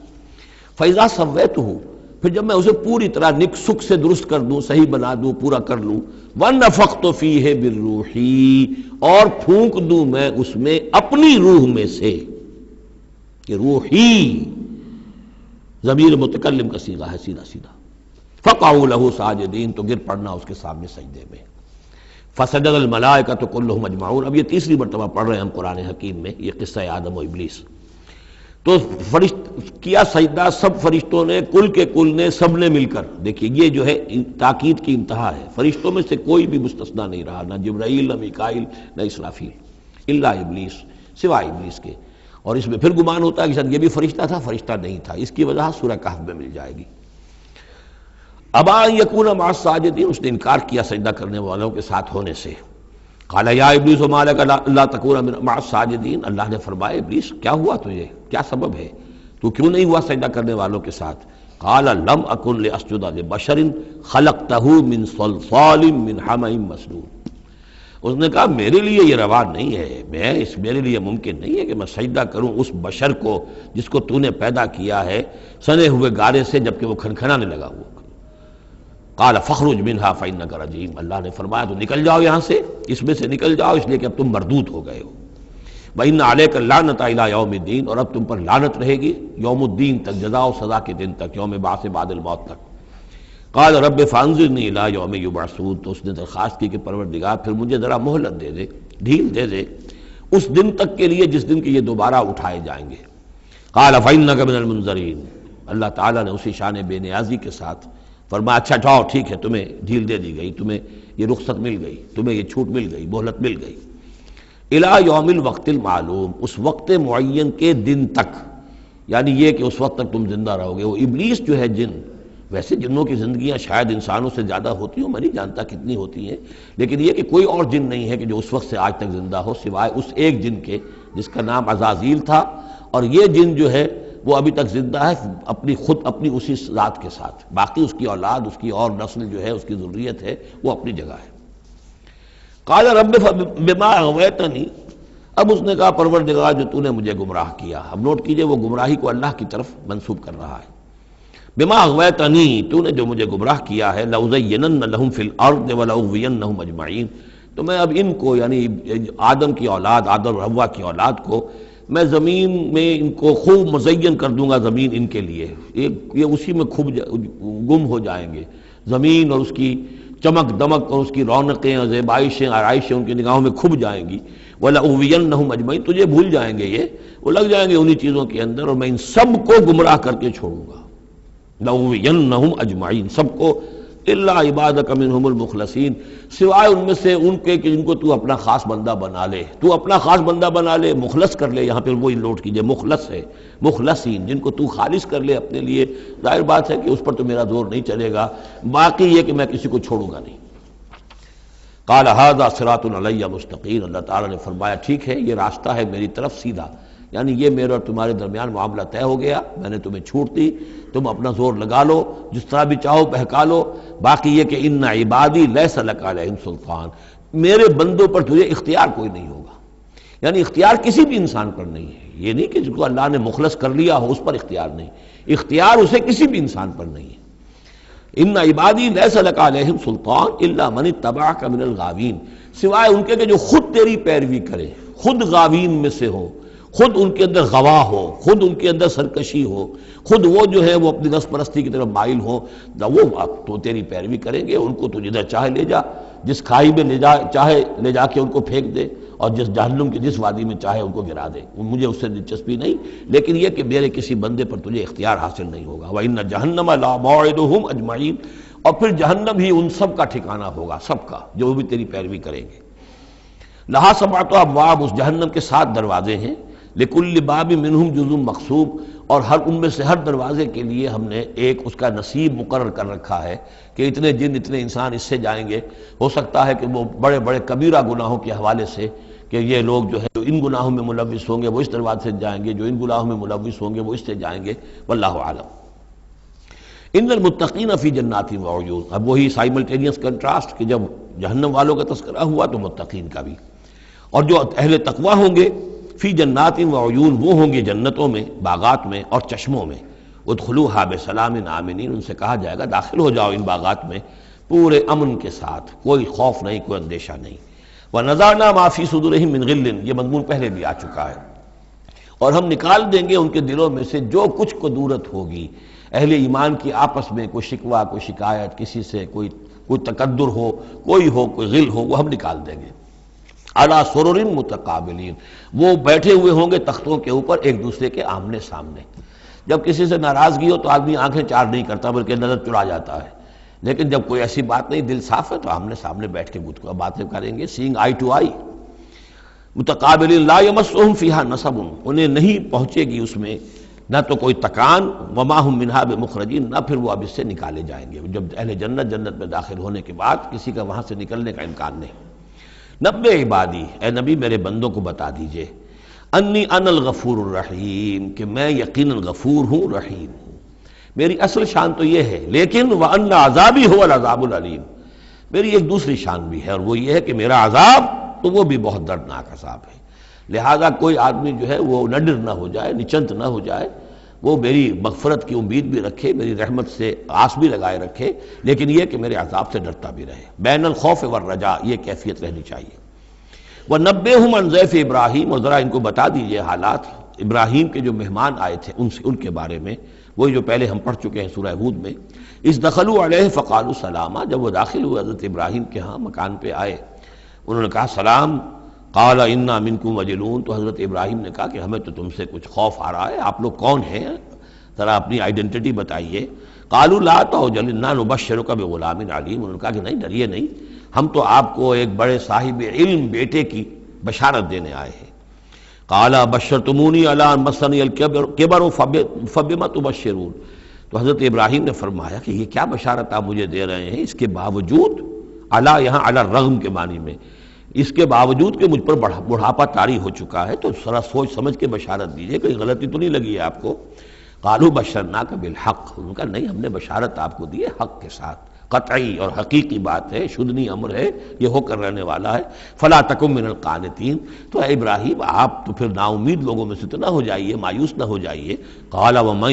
فَإِذَا سَوَّيْتُهُ، پھر جب میں اسے پوری طرح نک سک سے درست کر دوں، صحیح بنا دوں، پورا کر لوں، وَنَفَخْتُ فِيهِ بِالرُّوحِ، اور پھونک دوں میں اس میں اپنی روح میں سے، کہ روحی ضمیر متکلم کا صیغہ ہے سیدھا سیدھا، فَقَعُوا لَهُ سَاجِدِينَ، تو گر پڑنا اس کے سامنے سجدے میں۔ فَسَجَدَ الْمَلَائِكَةُ كُلُّهُمْ أَجْمَعُونَ، اب یہ تیسری مرتبہ پڑھ رہے ہیں ہم قرآن حکیم میں یہ قصہ آدم و ابلیس۔ تو کیا سجدہ سب فرشتوں نے، کل کے کل نے، سب نے مل کر، دیکھیے یہ جو ہے تاکید کی انتہا ہے، فرشتوں میں سے کوئی بھی مستثنیٰ نہیں رہا، نہ جبرائیل، نہ میکائیل، نہ اسرافیل، الا ابلیس، سوائے ابلیس کے۔ اور اس میں پھر گمان ہوتا ہے کہ شاید یہ بھی فرشتہ تھا، فرشتہ نہیں تھا، اس کی وجہ سورہ کہف میں مل جائے گی۔ ابا ان یکون مع الساجدین، اس نے انکار کیا سجدہ کرنے والوں کے ساتھ ہونے سے۔ قال یا ابلیس ما لک الا تکون مع الساجدین، اللہ نے فرمایا ابلیس کیا ہوا تجھے، کیا سبب ہے، تو کیوں نہیں ہوا سجدہ کرنے والوں کے ساتھ؟ قال لم اکن لاسجد لبشر خلقتہ من صلصال من حمأ مسنون، اس نے کہا میرے لیے یہ روا نہیں ہے، میرے لیے ممکن نہیں ہے کہ میں سجدہ کروں اس بشر کو جس کو تو نے پیدا کیا ہے سنے ہوئے گارے سے، جبکہ وہ کھنکھنانے لگا ہوا۔ قال فاخرج منها فانک رجیم، اللہ نے فرمایا تو نکل جاؤ یہاں سے، اس میں سے نکل جاؤ، اس لیے کہ اب تم مردود ہو گئے ہو۔ وان علیک اللعنۃ الی یوم الدین، اور اب تم پر لعنت رہے گی یوم الدین تک، جزا و سزا کے دن تک، یوم بعث بعد الموت تک۔ قال رب فانظرنی الی یوم یبعثون، تو اس نے درخواست کی کہ پروردگار پھر مجھے ذرا مہلت دے دے، ڈھیل دے دے اس دن تک کے لیے جس دن کے یہ دوبارہ اٹھائے جائیں گے۔ قال فانک من المنظرین، اللہ تعالیٰ نے اسی شان بے نیازی کے ساتھ فرمایا اچھا جاؤ ٹھیک ہے، تمہیں ڈھیل دے دی گئی، تمہیں یہ رخصت مل گئی، تمہیں یہ چھوٹ مل گئی، مہلت مل گئی۔ الی یوم الوقت المعلوم، اس وقت معین کے دن تک، یعنی یہ کہ اس وقت تک تم زندہ رہو گے۔ وہ ابلیس جو ہے جن، ویسے جنوں کی زندگیاں شاید انسانوں سے زیادہ ہوتی ہوں، میں نہیں جانتا کتنی ہوتی ہیں، لیکن یہ کہ کوئی اور جن نہیں ہے کہ جو اس وقت سے آج تک زندہ ہو سوائے اس ایک جن کے جس کا نام عزازیل تھا، اور یہ جن جو ہے وہ ابھی تک زندہ ہے اپنی اسی ذات کے ساتھ، باقی اس کی اولاد، اس کی اور نسل جو ہے، اس کی ذریت ہے، وہ اپنی جگہ ہے۔ قال رب بما اغویتنی، اب اس نے کہا پروردگار جو تو نے مجھے گمراہ کیا، اب نوٹ کیجئے وہ گمراہی کو اللہ کی طرف منسوب کر رہا ہے۔ بما اغویتنی، تو نے جو مجھے گمراہ کیا ہے، لأزینن لہم فی الارض ولأغوینہم اجمعین، تو میں اب ان کو، یعنی آدم کی اولاد، آدم اور حوا کی اولاد کو میں زمین میں ان کو خوب مزین کر دوں گا، زمین ان کے لیے یہ اسی میں گم ہو جائیں گے، زمین اور اس کی چمک دمک اور اس کی رونقیں اور زیبائشیں آرائشیں ان کی نگاہوں میں کھب جائیں گی۔ وَلَأُغْوِيَنَّهُمْ أَجْمَعِينَ، تجھے بھول جائیں گے، وہ لگ جائیں گے انہی چیزوں کے اندر، اور میں ان سب کو گمراہ کر کے چھوڑوں گا۔ لَأُغْوِيَنَّهُمْ أَجْمَعِينَ، سب کو، الا عبادک منہم المخلصین، سوائے ان میں سے ان کے کہ جن کو تو اپنا خاص بندہ بنا لے، تو اپنا خاص بندہ بنا لے، مخلص کر لے، یہاں پہ وہی نوٹ کیجئے مخلص ہے، مخلصین، جن کو تو خالص کر لے اپنے لیے، ظاہر بات ہے کہ اس پر تو میرا زور نہیں چلے گا، باقی یہ کہ میں کسی کو چھوڑوں گا نہیں۔ قال ھذا صراط علی مستقیم، اللہ تعالیٰ نے فرمایا ٹھیک ہے، یہ راستہ ہے میری طرف سیدھا، یعنی یہ میرے اور تمہارے درمیان معاملہ طے ہو گیا، میں نے تمہیں چھوٹ دی، تم اپنا زور لگا لو، جس طرح بھی چاہو بہکا لو، باقی یہ کہ ان عبادی لیس لک علیہم سلطان، میرے بندوں پر تجھے اختیار کوئی نہیں ہوگا، یعنی اختیار کسی بھی انسان پر نہیں ہے، یہ نہیں کہ جس کو اللہ نے مخلص کر لیا ہو اس پر اختیار نہیں، اختیار اسے کسی بھی انسان پر نہیں ہے۔ ان عبادی لیس لک علیہم سلطان الا من اتبعک من الغاوین، سوائے ان کے کہ جو خود تیری پیروی کرے، خود غاوین میں سے ہو، خود ان کے اندر غوا ہو، خود ان کے اندر سرکشی ہو، خود وہ جو ہے وہ اپنی نفس پرستی کی طرف مائل ہو، وہ تو تیری پیروی کریں گے، ان کو تو جدھر چاہے لے جا، جس کھائی میں چاہے لے جا کے ان کو پھینک دے، اور جس جہنم کی جس وادی میں چاہے ان کو گرا دے، مجھے اس سے دلچسپی نہیں، لیکن یہ کہ میرے کسی بندے پر تجھے اختیار حاصل نہیں ہوگا۔ وَإِنَّ جَهَنَّمَ لَمَوْعِدُهُمْ أَجْمَعِينَ، اور پھر جہنم ہی ان سب کا ٹھکانہ ہوگا، سب کا جو بھی تیری پیروی کریں گے۔ لَهَا سَبْعَةُ أَبْوَابٍ، اس جہنم کے 7 دروازے ہیں، لِكُلِّ بَابٍ مِّنْهُمْ جُزْءٌ مَقْسُومٌ، اور ہر ان میں سے ہر دروازے کے لیے ہم نے ایک اس کا نصیب مقرر کر رکھا ہے کہ اتنے جن اتنے انسان اس سے جائیں گے، ہو سکتا ہے کہ وہ بڑے بڑے کبیرہ گناہوں کے حوالے سے کہ یہ لوگ جو ہے ان گناہوں میں ملوث ہوں گے وہ اس دروازے سے جائیں گے، جو ان گناہوں میں ملوث ہوں گے وہ اس سے جائیں گے، واللہ اعلم۔ ان المتقین فی جنات وعیون، اب وہی سائملٹینیس کنٹراسٹ کہ جب جہنم والوں کا تذکرہ ہوا تو متقین کا بھی، اور جو اہل تقوی ہوں گے فی جنات وعیون، وہ ہوں گے جنتوں میں، باغات میں اور چشموں میں، ادخلوها بسلام آمنین، ان سے کہا جائے گا داخل ہو جاؤ ان باغات میں پورے امن کے ساتھ، کوئی خوف نہیں، کوئی اندیشہ نہیں۔ وَنَزَعْنَا مَا فِي صُدُورِهِم مِّن غِلٍّ، یہ مضمون پہلے بھی آ چکا ہے، اور ہم نکال دیں گے ان کے دلوں میں سے جو کچھ قدورت ہوگی، اہل ایمان کی آپس میں کوئی شکوہ، کوئی شکایت، کسی سے کوئی تکدر ہو، کوئی غل ہو، وہ ہم نکال دیں گے۔ عَلَىٰ سُرُرٍ مُتَقَابِلِينَ، وہ بیٹھے ہوئے ہوں گے تختوں کے اوپر ایک دوسرے کے آمنے سامنے۔ جب کسی سے ناراضگی ہو تو آدمی آنکھیں چار نہیں کرتا بلکہ نظر چڑا جاتا ہے، لیکن جب کوئی ایسی بات نہیں، دل صاف ہے، تو آمنے سامنے بیٹھ کے باتیں کریں گے، سینگ آئی ٹو آئی۔ متقابلین لا یمسہم فیہا نصب، انہیں نہیں پہنچے گی اس میں نہ تو کوئی تکان، وما ہم منہا بمخرجین، نہ پھر وہ اب اس سے نکالے جائیں گے۔ جب اہل جنت میں داخل ہونے کے بعد کسی کا وہاں سے نکلنے کا امکان نہیں۔ نبئ عبادی، اے نبی میرے بندوں کو بتا دیجئے، انی انا الغفور الرحیم، کہ میں یقیناً غفور ہوں، رحیم ہوں۔ میری اصل شان تو یہ ہے، لیکن وَأَنَّ عَذَابِي هُوَ الْعَذَابُ الْعَلِيمُ، میری ایک دوسری شان بھی ہے، اور وہ یہ ہے کہ میرا عذاب تو وہ بھی بہت دردناک عذاب ہے۔ لہذا کوئی آدمی جو ہے وہ نڈر نہ ہو جائے، نچنت نہ ہو جائے، وہ میری مغفرت کی امید بھی رکھے، میری رحمت سے آس بھی لگائے رکھے، لیکن یہ کہ میرے عذاب سے ڈرتا بھی رہے۔ بین الخوف والرجاء، یہ کیفیت رہنی چاہیے۔ وَنَبِّئْهُمْ عَنْ ضَيْفِ ابراہیم، اور ذرا ان کو بتا دیجئے حالات ابراہیم کے جو مہمان آئے تھے ان کے بارے میں، وہی جو پہلے ہم پڑھ چکے ہیں سورہ ہود میں۔ اِذْ دَخَلُوا عَلَيْهِ فَقَالُوا سَلَامًا، جب وہ داخل ہوئے حضرت ابراہیم کے ہاں مکان پہ آئے، انہوں نے کہا سلام۔ قَالَ إِنَّا مِنْكُمْ وَجِلُونَ، تو حضرت ابراہیم نے کہا کہ ہمیں تو تم سے کچھ خوف آ رہا ہے، آپ لوگ کون ہیں، ذرا اپنی آئیڈینٹی بتائیے۔ قَالُوا لَا تَوْجَلْ إِنَّا نُبَشِّرُكَ بِغُلَامٍ عَلِيمٍ، انہوں نے کہا کہ نہیں ڈریے نہیں، ہم تو آپ کو ایک بڑے صاحب علم بیٹے کی بشارت دینے آئے ہیں۔ قَالَ بَشَّرْتُمُونِي عَلَىٰ أَن مَّسَّنِيَ الْكِبَرُ فَبِمَ تُبَشِّرُونَ، تو حضرت ابراہیم نے فرمایا کہ یہ کیا بشارت آپ مجھے دے رہے ہیں، اس کے باوجود، علی یہاں علی الرغم کے معنی میں، اس کے باوجود کہ مجھ پر بڑھاپا طاری ہو چکا ہے، تو ذرا سوچ سمجھ کے بشارت دیجیے، کہیں غلطی تو نہیں لگی ہے آپ کو۔ قالوا بشرناک بالحق، ان کا نہیں، ہم نے بشارت آپ کو دی ہے حق کے ساتھ، قطعی اور حقیقی بات ہے، شدنی امر ہے، یہ ہو کر رہنے والا ہے۔ فلا تکن من القانتین، تو اے ابراہیم آپ تو پھر نا امید لوگوں میں سے تو نہ ہو جائیے، مایوس نہ ہو جائیے۔ قال ومن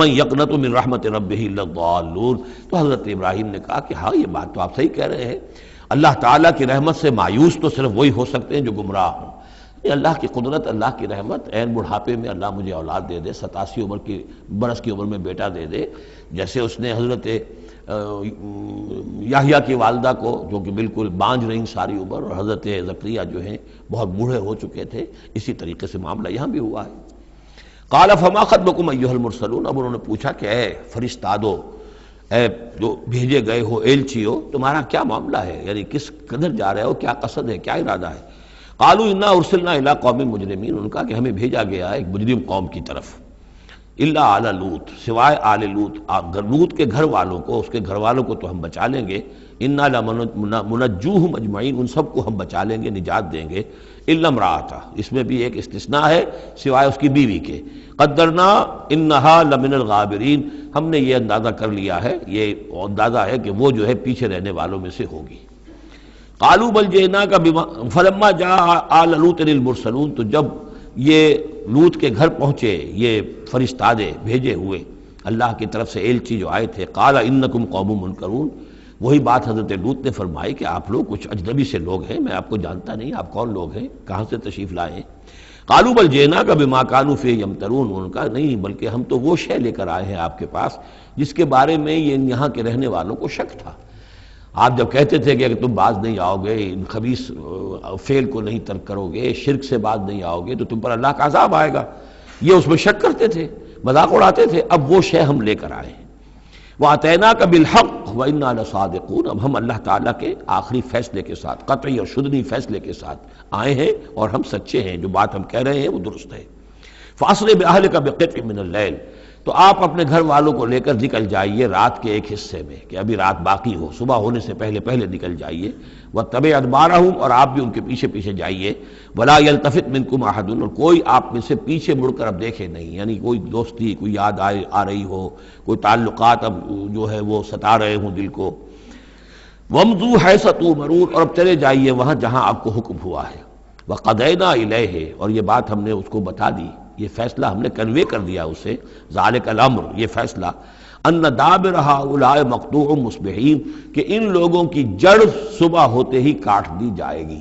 یقنط من رحمت ربہ الا الضالون، تو حضرت ابراہیم نے کہا کہ ہاں یہ بات تو آپ صحیح کہہ رہے ہیں، اللہ تعالیٰ کی رحمت سے مایوس تو صرف وہی ہو سکتے ہیں جو گمراہ ہوں۔ یہ اللہ کی قدرت، اللہ کی رحمت، عین بڑھاپے میں اللہ مجھے اولاد دے دے، 87 برس کی عمر میں بیٹا دے دے، جیسے اس نے حضرت یحییٰ کی والدہ کو، جو کہ بالکل بانجھ رہیں ساری عمر، اور حضرت زکریا جو ہیں بہت بوڑھے ہو چکے تھے، اسی طریقے سے معاملہ یہاں بھی ہوا ہے۔ قال فما خطبکم ایھا المرسلون، اب انہوں نے پوچھا کہ اے فرشتادو، اے جو بھیجے گئے ہو، ایلچی ہو، تمہارا کیا معاملہ ہے، یعنی کس قدر جا رہے ہو، کیا قصد ہے، کیا ارادہ ہے۔ قالوا انا ارسلنا الی قوم مجرمین، ان کا کہ ہمیں بھیجا گیا ہے ایک مجرم قوم کی طرف، الا آل لوط، سوائے آل لوط، لوط کے گھر والوں کو، اس کے گھر والوں کو تو ہم بچا لیں گے، انا لمنجوہم اجمعین، ان سب کو ہم بچا لیں گے، نجات دیں گے، الا امرأتہ، اس میں بھی ایک استثناء ہے، سوائے اس کی بیوی کے، قدرنا انہا لمن الغابرین، ہم نے یہ اندازہ کر لیا ہے، یہ اندازہ ہے کہ وہ جو ہے پیچھے رہنے والوں میں سے ہوگی۔ قالوا بل جئناک بما فلما جاء آل لوط المرسلون، تو جب یہ لوط کے گھر پہنچے یہ فرشتادے بھیجے ہوئے اللہ کی طرف سے ایلچی جو آئے تھے، قال انکم قوم منکرون، وہی بات حضرت لوط نے فرمائی کہ آپ لوگ کچھ اجنبی سے لوگ ہیں، میں آپ کو جانتا نہیں، آپ کون لوگ ہیں، کہاں سے تشریف لائے ہیں۔ قالوا بل جئناک بما كانوا فيه يمترون، ان کا نہیں بلکہ ہم تو وہ شے لے کر آئے ہیں آپ کے پاس جس کے بارے میں یہاں کے رہنے والوں کو شک تھا۔ آپ جب کہتے تھے کہ اگر تم باز نہیں آؤ گے، ان خبیث فعل کو نہیں ترک کرو گے، شرک سے باز نہیں آؤ گے، تو تم پر اللہ کا عذاب آئے گا، یہ اس میں شک کرتے تھے، مذاق اڑاتے تھے۔ اب وہ شے ہم لے کر آئے ہیں۔ وَأَتَيْنَاكَ بِالْحَقِّ وَإِنَّا لَصَادِقُونَ، اب ہم اللہ تعالیٰ کے آخری فیصلے کے ساتھ، قطعی اور شدنی فیصلے کے ساتھ آئے ہیں، اور ہم سچے ہیں، جو بات ہم کہہ رہے ہیں وہ درست ہے۔ فَأَسْرِ بِأَهْلِكَ بِقِطْعٍ مِّنَ اللَّيْلِ، تو آپ اپنے گھر والوں کو لے کر نکل جائیے رات کے ایک حصے میں کہ ابھی رات باقی ہو، صبح ہونے سے پہلے پہلے نکل جائیے، وَاتَّبِعْ أَدْبَارَهُمْ اور آپ بھی ان کے پیچھے پیچھے جائیے، وَلَا يَلْتَفِتْ مِنْكُمْ أَحَدٌ اور کوئی آپ میں سے پیچھے مڑ کر اب دیکھے نہیں، یعنی کوئی دوستی، کوئی یاد آ رہی ہو، کوئی تعلقات اب جو ہے وہ ستا رہے ہوں دل کو، وَامْضُوا حَيْثَ تُؤْمَرُونَ اور اب چلے جائیے وہاں جہاں آپ کو حکم ہوا ہے، وَقَضَيْنَا إِلَيْهِ اور یہ بات ہم نے اس کو بتا دی، یہ فیصلہ ہم نے کنوے کر دیا اسے، ذالک الامر یہ فیصلہ، ان دابر ہؤلاء مقطوع مصبحین کہ ان لوگوں کی جڑ صبح ہوتے ہی کاٹ دی جائے گی،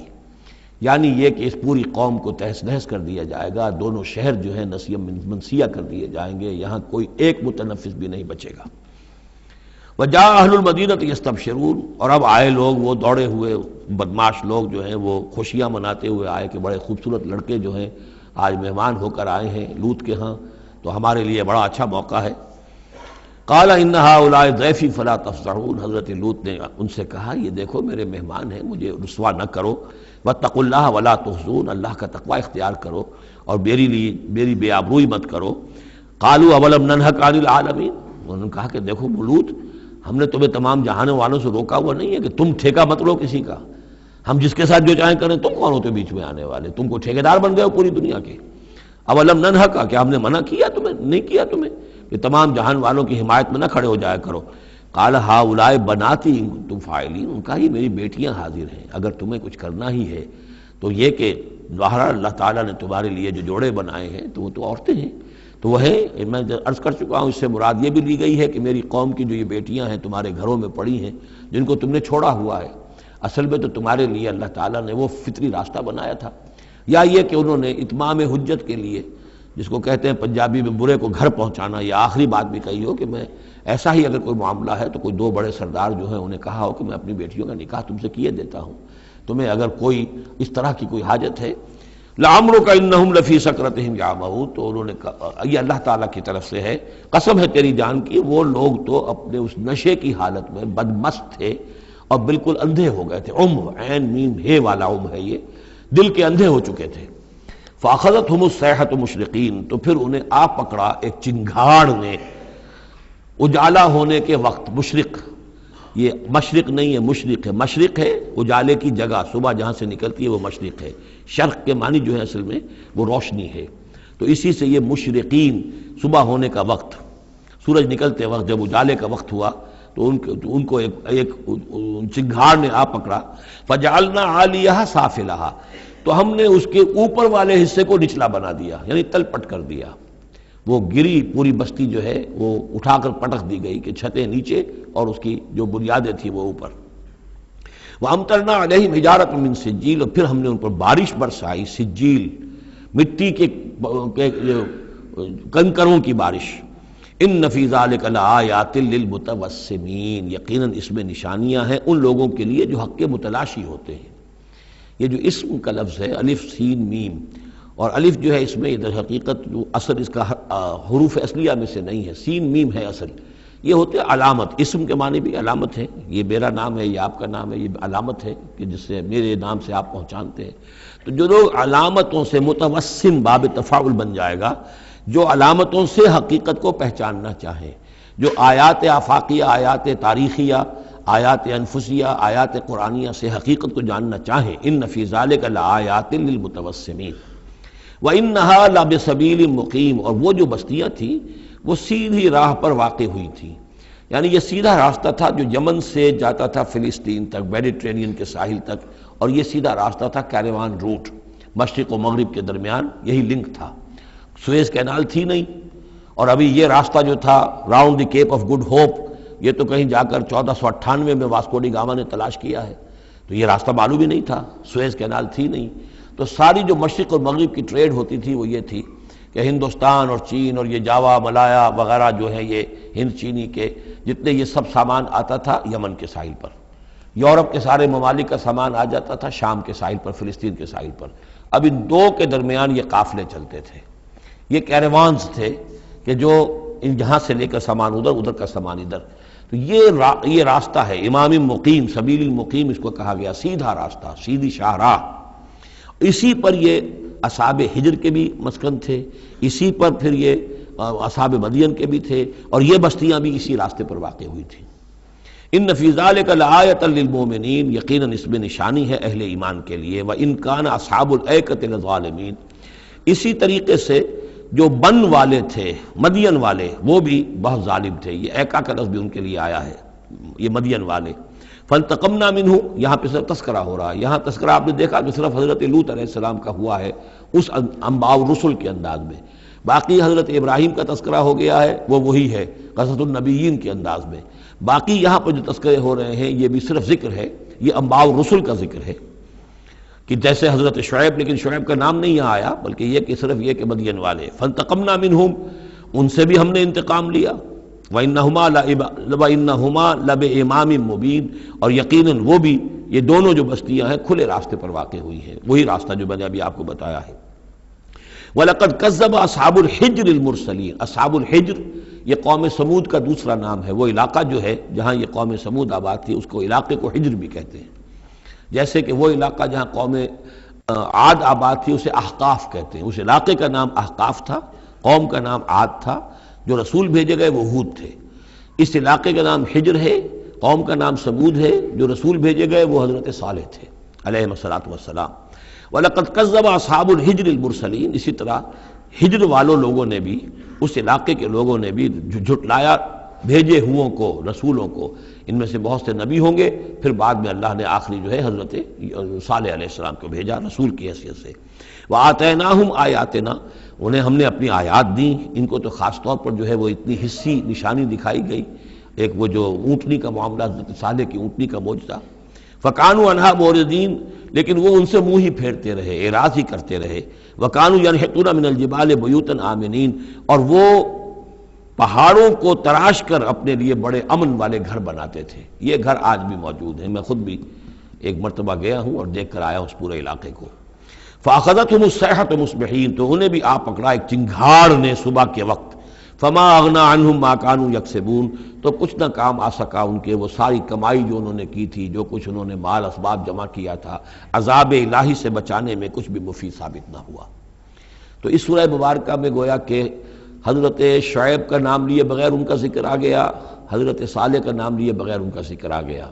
یعنی یہ کہ اس پوری قوم کو تہس نہس کر دیا جائے گا، دونوں شہر جو ہیں نسیہ منسیہ کر دیے جائیں گے، یہاں کوئی ایک متنفس بھی نہیں بچے گا۔ وجاء اہل المدینۃ یستبشرون اور اب آئے لوگ وہ دوڑے ہوئے بدماش لوگ جو ہیں وہ خوشیاں مناتے ہوئے آئے کہ بڑے خوبصورت لڑکے جو ہیں آج مہمان ہو کر آئے ہیں لوط کے ہاں، تو ہمارے لیے بڑا اچھا موقع ہے۔ قال ان هؤلاء ضیفی فلا تفضحون حضرت لوط نے ان سے کہا یہ دیکھو میرے مہمان ہیں، مجھے رسوا نہ کرو، واتقوا اللہ ولا تخزون اللہ کا تقوی اختیار کرو اور میری بے آبروئی مت کرو۔ قالوا اولم ننهک عن العالمین انہوں نے کہا کہ دیکھو لوط ہم نے تمہیں تمام جہانوں والوں سے روکا ہوا نہیں ہے کہ تم ٹھیکہ مت لو کسی کا، ہم جس کے ساتھ جو چاہیں کریں، تم کون ہوتے بیچ میں آنے والے، تم کو ٹھیکیدار بن گئے ہو پوری دنیا کے۔ اولم ننہک کیا ہم نے منع کیا تمہیں، نہیں کیا تمہیں کہ تمام جہان والوں کی حمایت میں نہ کھڑے ہو جایا کرو۔ قال ہؤلاء بناتی ان کنتم فاعلین ان کا یہ میری بیٹیاں حاضر ہیں، اگر تمہیں کچھ کرنا ہی ہے تو یہ کہ ظاہر اللہ تعالیٰ نے تمہارے لیے جو جوڑے بنائے ہیں تو وہ تو عورتیں ہیں، تو وہ ہے میں عرض کر چکا ہوں، اس سے مراد یہ بھی لی گئی ہے کہ میری قوم کی جو یہ بیٹیاں ہیں تمہارے گھروں میں پڑی ہیں جن کو تم نے چھوڑا ہوا ہے، اصل میں تو تمہارے لیے اللہ تعالیٰ نے وہ فطری راستہ بنایا تھا، یا یہ کہ انہوں نے اتمام حجت کے لیے، جس کو کہتے ہیں پنجابی میں برے کو گھر پہنچانا، یا آخری بات بھی کہی ہو کہ میں ایسا ہی اگر کوئی معاملہ ہے تو کوئی دو بڑے سردار جو ہیں انہیں کہا ہو کہ میں اپنی بیٹیوں کا نکاح تم سے کیے دیتا ہوں، تمہیں اگر کوئی اس طرح کی کوئی حاجت ہے، لعمرک انہم لفی سکرتہم یعمہون تو انہوں نے کہا یہ اللہ تعالیٰ کی طرف سے ہے، قسم ہے تیری جان کی وہ لوگ تو اپنے اس نشے کی حالت میں بدمست تھے اور بالکل اندھے ہو گئے تھے، عین میم ہے والا ہے یہ، دل کے اندھے ہو چکے تھے۔ فاخذتہم الصیحۃ مشرقین تو پھر انہیں آ پکڑا ایک چنگھاڑ نے اجالا ہونے کے وقت، مشرق یہ مشرق نہیں ہے مشرق ہے، مشرق ہے اجالے کی جگہ، صبح جہاں سے نکلتی ہے وہ مشرق ہے، شرق کے معنی جو ہے اصل میں وہ روشنی ہے، تو اسی سے یہ مشرقین صبح ہونے کا وقت، سورج نکلتے وقت جب اجالے کا وقت ہوا تو ان کو ایک چنگھاڑ نے آ پکڑا، فجعلنا عالیہا سافلہا تو ہم نے اس کے اوپر والے حصے کو نچلا بنا دیا، یعنی تل پٹ کر دیا، وہ گری پوری بستی جو ہے وہ اٹھا کر پٹک دی گئی کہ چھتیں نیچے اور اس کی جو بنیادیں تھیں وہ اوپر۔ وَأَمْطَرْنَا عَلَيْهِمْ حِجَارَةً مِّن سِجِّيلٍ اور پھر ہم نے ان پر بارش برسائی، سجیل مٹی کے کنکروں کی بارش۔ ان فی ذلک لآیات للمتوسمین یقیناً اس میں نشانیاں ہیں ان لوگوں کے لیے جو حق کے متلاشی ہوتے ہیں۔ یہ جو اسم کا لفظ ہے الف سین میم، اور الف جو ہے اس میں در حقیقت جو اصل اس کا حروف اصلیہ میں سے نہیں ہے، سین میم ہے اصل، یہ ہوتے علامت، اسم کے معنی بھی علامت ہے، یہ میرا نام ہے، یہ آپ کا نام ہے، یہ علامت ہے کہ جس سے میرے نام سے آپ پہچانتے ہیں، تو جو لوگ علامتوں سے متوسم باب تفاعل بن جائے گا، جو علامتوں سے حقیقت کو پہچاننا چاہیں، جو آیات آفاقیہ، آیات تاریخیہ، آیات انفسیہ، آیات قرآنیہ سے حقیقت کو جاننا چاہیں، ان فی ذلک لآیات للمتوسمین وَإِنَّهَا لَبِسَبِيلٍ مُقِيمٍ اور وہ جو بستیاں تھیں وہ سیدھی راہ پر واقع ہوئی تھیں، یعنی یہ سیدھا راستہ تھا جو یمن سے جاتا تھا فلسطین تک، میڈیٹرینین کے ساحل تک، اور یہ سیدھا راستہ تھا کیروان روٹ، مشرق و مغرب کے درمیان یہی لنک تھا، سویز کینال تھی نہیں، اور ابھی یہ راستہ جو تھا round the Cape of Good Hope, یہ تو کہیں جا کر 1498 میں واسکو ڈی گاما نے تلاش کیا ہے، تو یہ راستہ معلوم ہی نہیں تھا، سویز کینال تھی نہیں، تو ساری جو مشرق اور مغرب کی ٹریڈ ہوتی تھی وہ یہ تھی کہ ہندوستان اور چین اور یہ جاوا ملایا وغیرہ جو ہیں یہ ہند چینی کے جتنے یہ سب سامان آتا تھا یمن کے ساحل پر، یورپ کے سارے ممالک کا سامان آ جاتا تھا شام کے ساحل پر، فلسطین کے ساحل پر، اب ان دو کے درمیان یہ قافلے چلتے تھے، یہ کیروانز تھے کہ جو یہاں سے لے کر سامان ادھر، ادھر کا سامان ادھر، تو یہ راستہ ہے امام مقیم، سبیل المقیم اس کو کہا گیا، سیدھا راستہ، سیدھی شاہراہ، اسی پر یہ اصحاب ہجر کے بھی مسکن تھے، اسی پر پھر یہ اصحاب مدین کے بھی تھے، اور یہ بستیاں بھی اسی راستے پر واقع ہوئی تھیں۔ ان فی ذلک لآیۃ للمؤمنین، یقیناً اس میں نشانی ہے اہل ایمان کے لیے، وان کان اصحاب الایکۃ لظالمین، اسی طریقے سے جو بن والے تھے مدین والے وہ بھی بہت ظالم تھے، یہ ایکا کا لفظ بھی ان کے لیے آیا ہے، یہ مدین والے۔ فانتقمنا منہ، یہاں پہ صرف تذکرہ ہو رہا ہے، یہاں تذکرہ آپ نے دیکھا کہ صرف حضرت لوط علیہ السلام کا ہوا ہے اس انباء الرسل کے انداز میں، باقی حضرت ابراہیم کا تذکرہ ہو گیا ہے وہ وہی ہے قصص النبیین کے انداز میں، باقی یہاں پر جو تذکرے ہو رہے ہیں یہ بھی صرف ذکر ہے، یہ انباء الرسل کا ذکر ہے، کہ جیسے حضرت شعیب، لیکن شعیب کا نام نہیں یہاں آیا بلکہ یہ کہ صرف یہ کہ مدین والے، فانتقمنا منہم، ان سے بھی ہم نے انتقام لیا، وَإِنَّهُمَا لَبِإِمَامٍ مُّبِينٍ، اور یقیناً وہ بھی، یہ دونوں جو بستیاں ہیں کھلے راستے پر واقع ہوئی ہیں، وہی راستہ جو میں نے ابھی آپ کو بتایا ہے۔ وَلَقَدْ كَذَّبَ أَصْحَابُ الْحِجْرِ الْمُرْسَلِينَ، اصحاب الحجر یہ قوم سمود کا دوسرا نام ہے، وہ علاقہ جو ہے جہاں یہ قوم سمود آباد تھی اس کو علاقے کو حجر بھی کہتے ہیں، جیسے کہ وہ علاقہ جہاں قوم عاد آباد تھی اسے احقاف کہتے ہیں، اس علاقے کا نام احقاف تھا، قوم کا نام عاد تھا، جو رسول بھیجے گئے وہ ہود تھے۔ اس علاقے کا نام حجر ہے، قوم کا نام سمود ہے، جو رسول بھیجے گئے وہ حضرت صالح تھے علیہ الصلوۃ والسلام۔ وَلَقَدْ كَذَّبَ أَصْحَابُ الْحِجْرِ الْمُرْسَلِينَ، اسی طرح ہجر والوں لوگوں نے بھی، اس علاقے کے لوگوں نے بھی جھٹلایا بھیجے ہوں کو، رسولوں کو، ان میں سے بہت سے نبی ہوں گے، پھر بعد میں اللہ نے آخری جو ہے حضرت صالح علیہ السلام کو بھیجا رسول کی حیثیت سے۔ وَآتَيْنَاهُمْ آیَاتِنَا، انہیں ہم نے اپنی آیات دیں، ان کو تو خاص طور پر جو ہے وہ اتنی حصی نشانی دکھائی گئی، ایک وہ جو اونٹنی کا معاملہ حضرت صالح کی اونٹنی کا معجزہ، فَكَانُوا عَنْهَا مُعْرِضِينَ، لیکن وہ ان سے منہ ہی پھیرتے رہے، اعراض ہی کرتے رہے۔ وَكَانُوا يَنْحِتُونَ مِنَ الْجِبَالِ بُيُوتًا آمِنِينَ، اور وہ پہاڑوں کو تراش کر اپنے لیے بڑے امن والے گھر بناتے تھے، یہ گھر آج بھی موجود ہیں، میں خود بھی ایک مرتبہ گیا ہوں اور دیکھ کر آیا ہوں اس پورے علاقے کو۔ فَأَخَذَتْهُمُ الصَّيْحَةُ مُصْبِحِينَ، تو انہیں بھی آ پکڑا ایک چنگھاڑ نے صبح کے وقت، فَمَا أَغْنَىٰ عَنْهُمْ مَا كَانُوا يَكْسِبُونَ، تو کچھ نہ کام آ سکا ان کے وہ ساری کمائی جو انہوں نے کی تھی، جو کچھ انہوں نے مال اسباب جمع کیا تھا، عذاب الہی سے بچانے میں کچھ بھی مفید ثابت نہ ہوا۔ تو اس سورہ مبارکہ میں گویا کہ حضرت شعیب کا نام لیے بغیر ان کا ذکر آ گیا، حضرت صالح کا نام لیے بغیر ان کا ذکر آ گیا،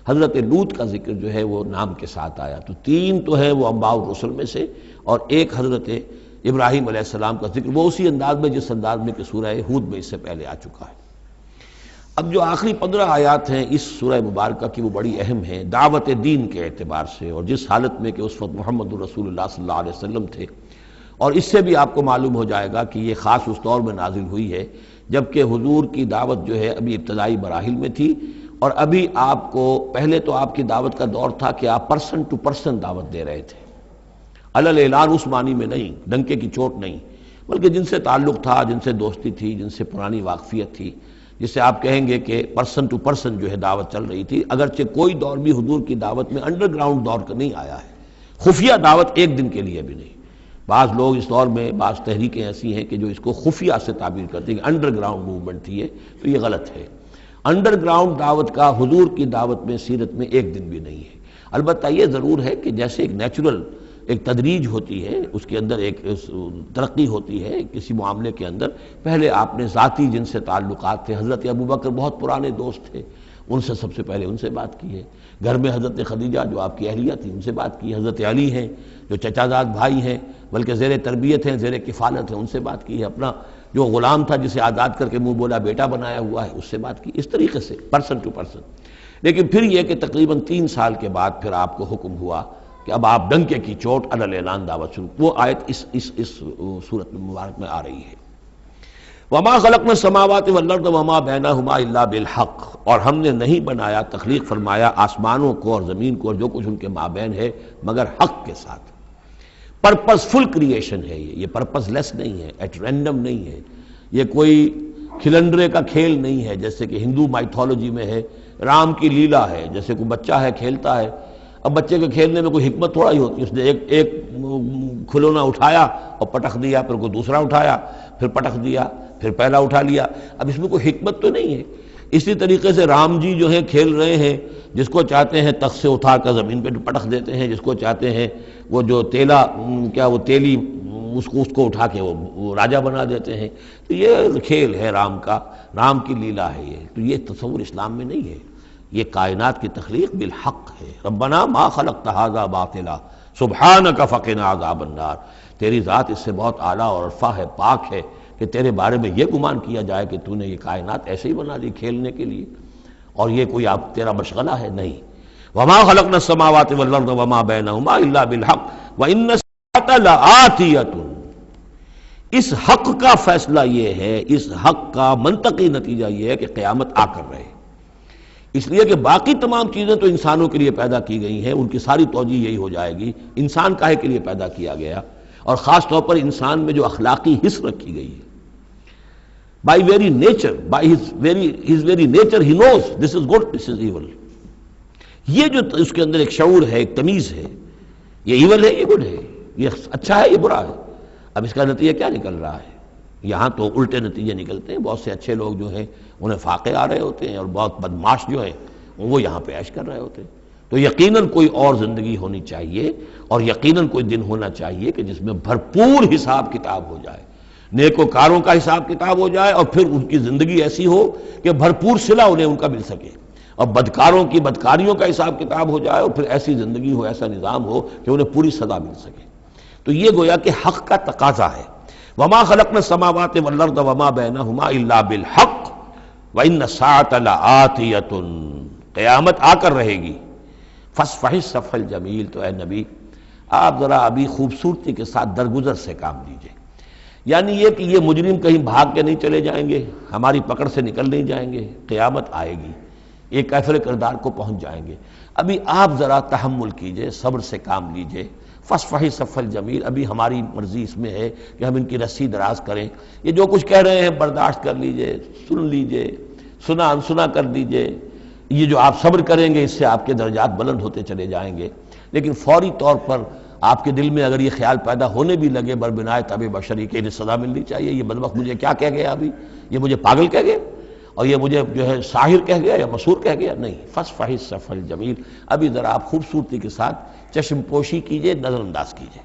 حضرت لوط کا ذکر جو ہے وہ نام کے ساتھ آیا، تو تین تو ہیں وہ انباء الرسل میں سے، اور ایک حضرت ابراہیم علیہ السلام کا ذکر، وہ اسی انداز میں جس انداز میں کہ سورہ ہود میں اس سے پہلے آ چکا ہے۔ اب جو آخری 15 آیات ہیں اس سورہ مبارکہ کی وہ بڑی اہم ہیں دعوت دین کے اعتبار سے، اور جس حالت میں کہ اس وقت محمد رسول اللہ صلی اللہ علیہ وسلم تھے، اور اس سے بھی آپ کو معلوم ہو جائے گا کہ یہ خاص اس دور میں نازل ہوئی ہے جبکہ حضور کی دعوت جو ہے ابھی ابتدائی مراحل میں تھی، اور ابھی آپ کو پہلے تو آپ کی دعوت کا دور تھا کہ آپ پرسن ٹو پرسن دعوت دے رہے تھے، علل اعلان اس معنی میں نہیں، ڈنکے کی چوٹ نہیں، بلکہ جن سے تعلق تھا، جن سے دوستی تھی، جن سے پرانی واقفیت تھی، جس سے آپ کہیں گے کہ پرسن ٹو پرسن جو ہے دعوت چل رہی تھی، اگرچہ کوئی دور بھی حضور کی دعوت میں انڈر گراؤنڈ دور کا نہیں آیا ہے، خفیہ دعوت ایک دن کے لیے بھی نہیں۔ بعض لوگ اس دور میں بعض تحریکیں ایسی ہیں کہ جو اس کو خفیہ سے تعبیر کرتے ہیں کہ انڈر گراؤنڈ موومنٹ تھی یہ، تو یہ غلط ہے۔ انڈر گراؤنڈ دعوت کا حضور کی دعوت میں سیرت میں ایک دن بھی نہیں ہے۔ البتہ یہ ضرور ہے کہ جیسے ایک نیچرل ایک تدریج ہوتی ہے، اس کے اندر ایک ترقی ہوتی ہے کسی معاملے کے اندر، پہلے آپ نے ذاتی جن سے تعلقات تھے، حضرت ابوبکر بہت پرانے دوست تھے، ان سے سب سے پہلے ان سے بات کی ہے، گھر میں حضرت خدیجہ جو آپ کی اہلیہ تھی ان سے بات کی، حضرت علی ہیں جو چچا زاد بھائی ہیں بلکہ زیر تربیت ہیں، زیر کفالت ہیں، ان سے بات کی ہے، اپنا جو غلام تھا جسے آزاد کر کے منہ بولا بیٹا بنایا ہوا ہے اس سے بات کی، اس طریقے سے پرسن ٹو پرسن۔ لیکن پھر یہ کہ تقریباً 3 سال کے بعد پھر آپ کو حکم ہوا کہ اب آپ ڈنکے کی چوٹ علل اعلان دعوت شروع، وہ آیت اس صورت مبارک میں آ رہی ہے۔ وما خلقنا السماوات والارض وما بینہما الا بالحق، اور ہم نے نہیں بنایا، تخلیق فرمایا آسمانوں کو اور زمین کو اور جو کچھ ان کے مابین ہے مگر حق کے ساتھ۔ پرپز فل کریشن ہے یہ پرپز لیس نہیں ہے، ایٹ رینڈم نہیں ہے، یہ کوئی کھلنڈرے کا کھیل نہیں ہے جیسے کہ ہندو مائتھولوجی میں ہے، رام کی لیلا ہے، جیسے کوئی بچہ ہے کھیلتا ہے، اب بچے کے کھیلنے میں کوئی حکمت تھوڑا ہی ہوتی ہے، اس نے ایک کھلونا اٹھایا اور پٹخ دیا، پھر کوئی دوسرا اٹھایا پھر پٹخ دیا، پھر پہلا اٹھا لیا، اب اس میں کوئی حکمت تو نہیں ہے۔ اسی طریقے سے رام جی جو ہیں کھیل رہے ہیں، جس کو چاہتے ہیں تخت سے اٹھا کر زمین پہ پٹخ دیتے ہیں، جس کو چاہتے ہیں وہ جو تیلی اس کو اٹھا کے وہ راجہ بنا دیتے ہیں. تو یہ کھیل ہے رام کا، رام کی لیلا ہے یہ. تو یہ تصور اسلام میں نہیں ہے. یہ کائنات کی تخلیق بالحق ہے. ربنا ما خلقت ھذا باطلا سبحانک فقنا عذاب النار. تیری ذات اس سے بہت اعلیٰ اور عرفہ ہے، پاک ہے کہ تیرے بارے میں یہ گمان کیا جائے کہ تو نے یہ کائنات ایسے ہی بنا دی کھیلنے کے لیے، اور یہ کوئی آپ تیرا مشغلہ ہے. نہیں. وما خلقنا السماوات والارض وما بینہما الا بالحق وان الساعۃ لآتیۃ. اس حق کا فیصلہ یہ ہے، اس حق کا منطقی نتیجہ یہ ہے کہ قیامت آ کر رہے. اس لیے کہ باقی تمام چیزیں تو انسانوں کے لیے پیدا کی گئی ہیں، ان کی ساری توجہ یہی ہو جائے گی انسان کاہے کے لیے پیدا کیا گیا، اور خاص طور پر انسان میں جو اخلاقی حس رکھی گئی ہے. By very nature, by his very nature he knows this is good this is evil. یہ جو اس کے اندر ایک شعور ہے، ایک تمیز ہے، یہ ایول ہے یہ گڈ ہے، یہ اچھا ہے یہ برا ہے. اب اس کا نتیجہ کیا نکل رہا ہے؟ یہاں تو الٹے نتیجے نکلتے ہیں. بہت سے اچھے لوگ جو ہیں انہیں فاقے آ رہے ہوتے ہیں، اور بہت بدماش جو ہیں وہ یہاں پہ عیش کر رہے ہوتے ہیں. تو یقیناً کوئی اور زندگی ہونی چاہیے، اور یقیناً کوئی دن ہونا چاہیے کہ جس میں بھرپور حساب کتاب ہو جائے، نیکوکاروں کا حساب کتاب ہو جائے، اور پھر ان کی زندگی ایسی ہو کہ بھرپور صلہ انہیں ان کا مل سکے، اور بدکاروں کی بدکاریوں کا حساب کتاب ہو جائے، اور پھر ایسی زندگی ہو، ایسا نظام ہو کہ انہیں پوری سزا مل سکے. تو یہ گویا کہ حق کا تقاضا ہے. وما خلقنا السماوات والارض وما بینہما الا بالحق وان الساعۃ لآتیۃ. قیامت آ کر رہے گی. فاصفح الصفح الجمیل. تو اے نبی آپ ذرا ابھی خوبصورتی کے ساتھ درگزر سے کام لیجئے. یعنی یہ کہ یہ مجرم کہیں بھاگ کے نہیں چلے جائیں گے، ہماری پکڑ سے نکل نہیں جائیں گے، قیامت آئے گی، ایک کیفر کردار کو پہنچ جائیں گے. ابھی آپ ذرا تحمل کیجئے، صبر سے کام لیجئے. فاصفح الصفح الجمیل. ابھی ہماری مرضی اس میں ہے کہ ہم ان کی رسی دراز کریں. یہ جو کچھ کہہ رہے ہیں برداشت کر لیجئے، سن لیجئے، سنا انسنا کر دیجئے. یہ جو آپ صبر کریں گے اس سے آپ کے درجات بلند ہوتے چلے جائیں گے. لیکن فوری طور پر آپ کے دل میں اگر یہ خیال پیدا ہونے بھی لگے بربنائے طبع بشری کے انہیں سزا ملنی چاہیے، یہ بدبخت مجھے کیا کہہ گیا، ابھی یہ مجھے پاگل کہہ گیا، اور یہ مجھے جو ہے ساحر کہہ گیا یا مسحور کہہ گیا. نہیں. فاصفح الصفح الجمیل. ابھی ذرا آپ خوبصورتی کے ساتھ چشم پوشی کیجئے، نظر انداز کیجئے.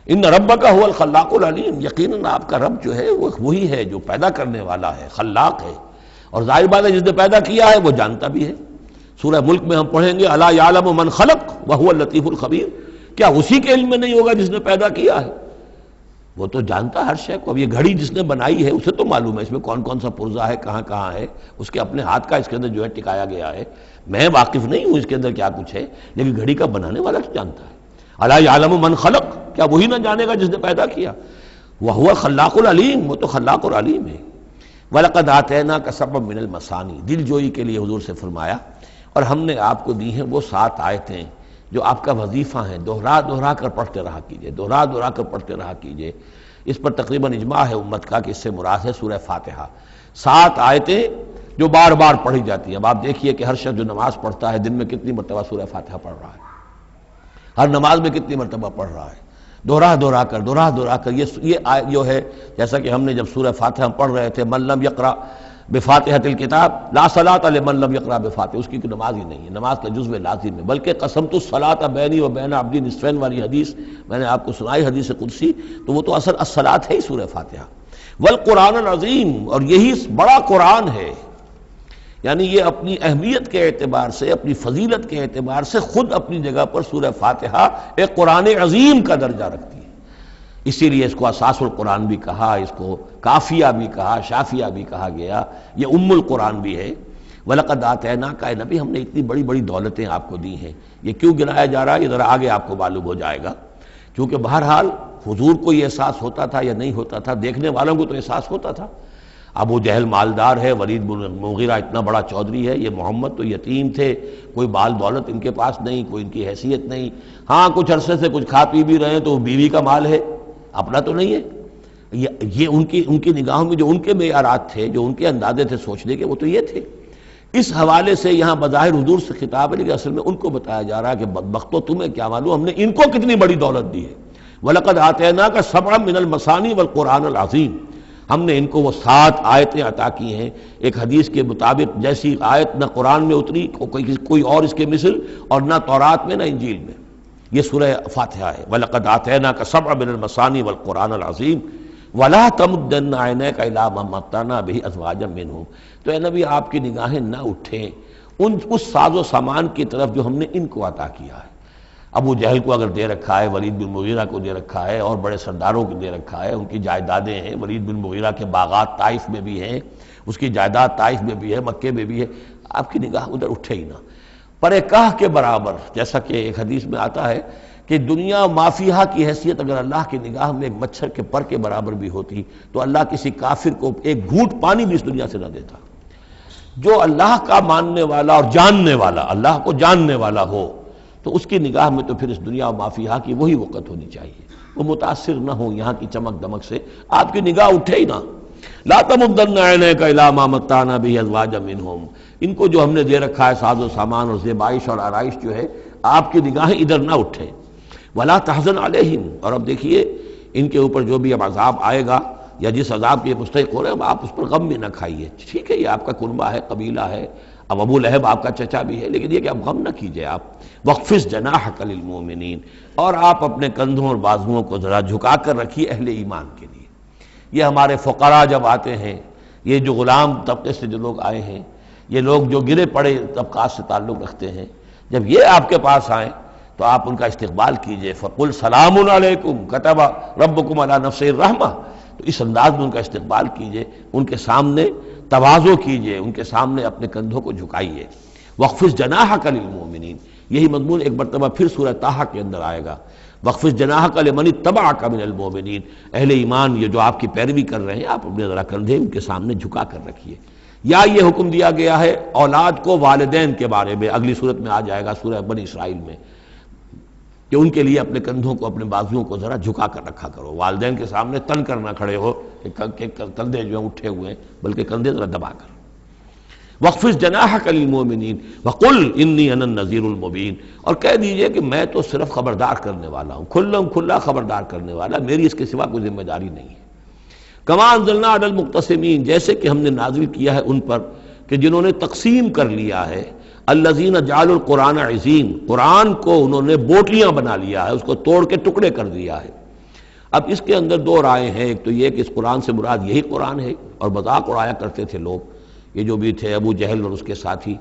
ان ربک هو الخلاق العلیم. یقیناً آپ کا رب جو ہے وہ وہی ہے جو پیدا کرنے والا ہے، خلاق ہے، اور ظاہر بات ہے جس نے پیدا کیا ہے وہ جانتا بھی ہے. سورہ ملک میں ہم پڑھیں گے الا یعلم من خلق وهو اللطیف الخبیر. کیا اسی کے علم میں نہیں ہوگا جس نے پیدا کیا ہے؟ وہ تو جانتا ہے ہر شے کو. اب یہ گھڑی جس نے بنائی ہے اسے تو معلوم ہے اس میں کون کون سا پرزہ ہے، کہاں کہاں ہے، اس کے اپنے ہاتھ کا اس کے اندر جو ہے ٹکایا گیا ہے. میں واقف نہیں ہوں اس کے اندر کیا کچھ ہے، لیکن گھڑی کا بنانے والا تو جانتا ہے. الا یعلم من خلق. کیا وہی نہ جانے گا جس نے پیدا کیا؟ وہو الخلاق العلیم. وہ تو خلاق اور علیم ہے. وَلَقَدْ آتَيْنَاكَ سَبْعًا مِّنَ الْمَثَانِي. دل جوئی کے لیے حضور سے فرمایا، اور ہم نے آپ کو دی ہیں وہ 7 آیتیں جو آپ کا وظیفہ ہیں. دوہرا دوہرا کر پڑھتے رہا کیجئے، دوہرا دوہرا کر پڑھتے رہا کیجئے. اس پر تقریباً اجماع ہے امت کا کہ اس سے مراد ہے سورہ فاتحہ. 7 آیتیں جو بار بار پڑھی جاتی ہیں. اب آپ دیکھیے کہ ہر شخص جو نماز پڑھتا ہے دن میں کتنی مرتبہ سورہ فاتحہ پڑھ رہا ہے، ہر نماز میں کتنی مرتبہ پڑھ رہا ہے. دوہرا دوہرا کر یہ آیت جو ہے، جیسا کہ ہم نے جب سورہ فاتحہ پڑھ رہے تھے، من لم یقرأ بفاتحۃ الکتاب لا صلاۃ لمن لم یقرأ بفاتحہ، اس کی کوئی نماز ہی نہیں ہے، نماز کا جزو لازم ہے. بلکہ قسمت الصلاۃ بینی و بین عبدی نصفین والی حدیث میں نے آپ کو سنائی، حدیث قدسی، تو وہ تو اصل الصلاۃ ہے ہی سورہ فاتحہ. والقرآن العظیم. اور یہی بڑا قرآن ہے. یعنی یہ اپنی اہمیت کے اعتبار سے، اپنی فضیلت کے اعتبار سے خود اپنی جگہ پر سورہ فاتحہ ایک قرآن عظیم کا درجہ رکھتی ہے. اسی لیے اس کو اساس القرآن بھی کہا، اس کو کافیہ بھی کہا، شافیہ بھی کہا گیا، یہ ام القرآن بھی ہے. وَلَقَدْ آتَيْنَاكَ. اے نبی ہم نے اتنی بڑی بڑی دولتیں آپ کو دی ہیں. یہ کیوں گنایا جا رہا ہے یہ ذرا آگے آپ کو معلوم ہو جائے گا. کیونکہ بہرحال حضور کو یہ احساس ہوتا تھا یا نہیں ہوتا تھا، دیکھنے والوں کو تو احساس ہوتا تھا. ابو جہل مالدار ہے، ولید بن مغیرہ اتنا بڑا چودھری ہے، یہ محمد تو یتیم تھے، کوئی بال دولت ان کے پاس نہیں، کوئی ان کی حیثیت نہیں. ہاں کچھ عرصے سے کچھ کھا پی بھی رہے ہیں تو بیوی کا مال ہے، اپنا تو نہیں ہے. یہ ان کی نگاہوں میں جو ان کے معیارات تھے، جو ان کے اندازے تھے سوچنے کے، وہ تو یہ تھے. اس حوالے سے یہاں بظاہر حضور سے خطاب ہے، لیکن اصل میں ان کو بتایا جا رہا ہے کہ بدبختو تمہیں کیا معلوم ہم نے ان کو کتنی بڑی دولت دی ہے. وَلَقَدْ آتَيْنَاكَ سَبْعًا مِّنَ الْمَثَانِي وَالْقُرْآنَ الْعَظِيمِ. ہم نے ان کو وہ 7 آیتیں عطا کی ہیں. ایک حدیث کے مطابق جیسی آیت نہ قرآن میں اتری کوئی اور اس کے مثل، اور نہ تورات میں نہ انجیل میں. یہ سورہ فاتحہ ہے۔ وَلَقَدْ آتَيْنَاكَ سَبْعًا مِنَ الْمَثَانِي وَالْقُرْآنَ الْعَظِيمَ وَلَا تَمُدَّنَّ عَيْنَيْكَ إِلَىٰ مَا مَتَّعْنَا بِهِ أَزْوَاجًا مِّنْهُمْ۔ تو اے نبی آپ کی نگاہیں نہ اٹھیں اس ساز و سامان کی طرف جو ہم نے ان کو عطا کیا ہے۔ ابو جہل کو اگر دے رکھا ہے، ولید بن مغیرہ کو دے رکھا ہے، اور بڑے سرداروں کو دے رکھا ہے، ان کی جائیدادیں ہیں، ولید بن مغیرہ کے باغات طائف میں بھی ہیں، اس کی جائیداد طائف میں بھی ہے، مکے میں بھی ہے، آپ کی نگاہ ادھر اٹھے ہی نہ۔ پر کاہ کے برابر، جیسا کہ ایک حدیث میں آتا ہے کہ دنیا مافیہا کی حیثیت اگر اللہ کی نگاہ میں ایک مچھر کے پر کے برابر بھی ہوتی تو اللہ کسی کافر کو ایک گھونٹ پانی بھی اس دنیا سے نہ دیتا۔ جو اللہ کا ماننے والا اور جاننے والا، اللہ کو جاننے والا ہو، تو اس کی نگاہ میں تو پھر اس دنیا و مافیہا کی وہی وقت ہونی چاہیے، وہ متاثر نہ ہو یہاں کی چمک دمک سے، آپ کی نگاہ اٹھے ہی نہ۔ لا تمدن عینیک الی ما متعنا بہ ازواجا منہم، ان کو جو ہم نے دے رکھا ہے ساز و سامان اور زیبائش اور آرائش جو ہے، آپ کی نگاہیں ادھر نہ اٹھیں۔ ولا تحزن علیہم، اور اب دیکھیے ان کے اوپر جو بھی اب عذاب آئے گا یا جس عذاب کے مستحق ہو رہے ہیں، آپ اس پر غم بھی نہ کھائیے۔ ٹھیک ہے، یہ آپ کا کنبہ ہے، قبیلہ ہے، اب ابو لہب آپ کا چچا بھی ہے، لیکن یہ کہ اب غم نہ کیجئے آپ۔ وَاخْفِضْ جَنَاحَكَ لِلْمُؤْمِنِينَ، اور آپ اپنے کندھوں اور بازوؤں کو ذرا جھکا کر رکھیے اہل ایمان کے لیے۔ یہ ہمارے فقراء جب آتے ہیں، یہ جو غلام طبقے سے جو لوگ آئے ہیں، یہ لوگ جو گرے پڑے طبقات سے تعلق رکھتے ہیں، جب یہ آپ کے پاس آئیں تو آپ ان کا استقبال کیجئے۔ فَقُلْ سَلَامٌ عَلَيْكُمْ كَتَبَ رَبُّكُمْ عَلَىٰ نَفْسِهِ الرَّحْمَةَ، تو اس انداز میں ان کا استقبال کیجئے، ان کے سامنے تواضع کیجئے، ان کے سامنے اپنے کندھوں کو جھکائیے۔ وَاخْفِضْ جَنَاحَكَ لِلْمُؤْمِنِينَ، یہی مضمون ایک مرتبہ پھر سورہ طٰہٰ کے اندر آئے گا۔ وَاخْفِضْ جَنَاحَكَ لِمَنِ اتَّبَعَكَ مِنَ الْمُؤْمِنِينَ، اہل ایمان یہ جو آپ کی پیروی کر رہے ہیں، آپ اپنے ذرا کندھے ان کے سامنے جھکا کر رکھیے۔ یا یہ حکم دیا گیا ہے اولاد کو والدین کے بارے میں، اگلی صورت میں آ جائے گا سورہ بنی اسرائیل میں، کہ ان کے لیے اپنے کندھوں کو، اپنے بازوؤں کو ذرا جھکا کر رکھا کرو، والدین کے سامنے تن کر نہ کھڑے ہو کہ کندھے جو ہیں اٹھے ہوئے ہیں، بلکہ کندھے ذرا دبا کر۔ وَاخْفِضْ جَنَاحَكَ لِلْمُؤْمِنِينَ وَقُلْ إِنِّي أَنَا النَّذِيرُ الْمُبِينُ، اور کہہ دیجئے کہ میں تو صرف خبردار کرنے والا ہوں، کھلا خبردار کرنے والا، میری اس کے سوا کوئی ذمہ داری نہیں ہے۔ كَمَا أَنزَلْنَا عَلَى الْمُقْتَسِمِينَ، جیسے کہ ہم نے نازل کیا ہے ان پر کہ جنہوں نے تقسیم کر لیا ہے، الذین جعلوا القرآن عضین، قرآن کو انہوں نے بوٹلیاں بنا لیا ہے، اس کو توڑ کے ٹکڑے کر دیا ہے۔ اب اس کے اندر دو رائے ہیں، ایک تو یہ کہ اس قرآن سے مراد یہی قرآن ہے، اور مذاق اڑایا کرتے تھے لوگ، یہ جو بھی تھے ابو جہل اور اس کے ساتھی،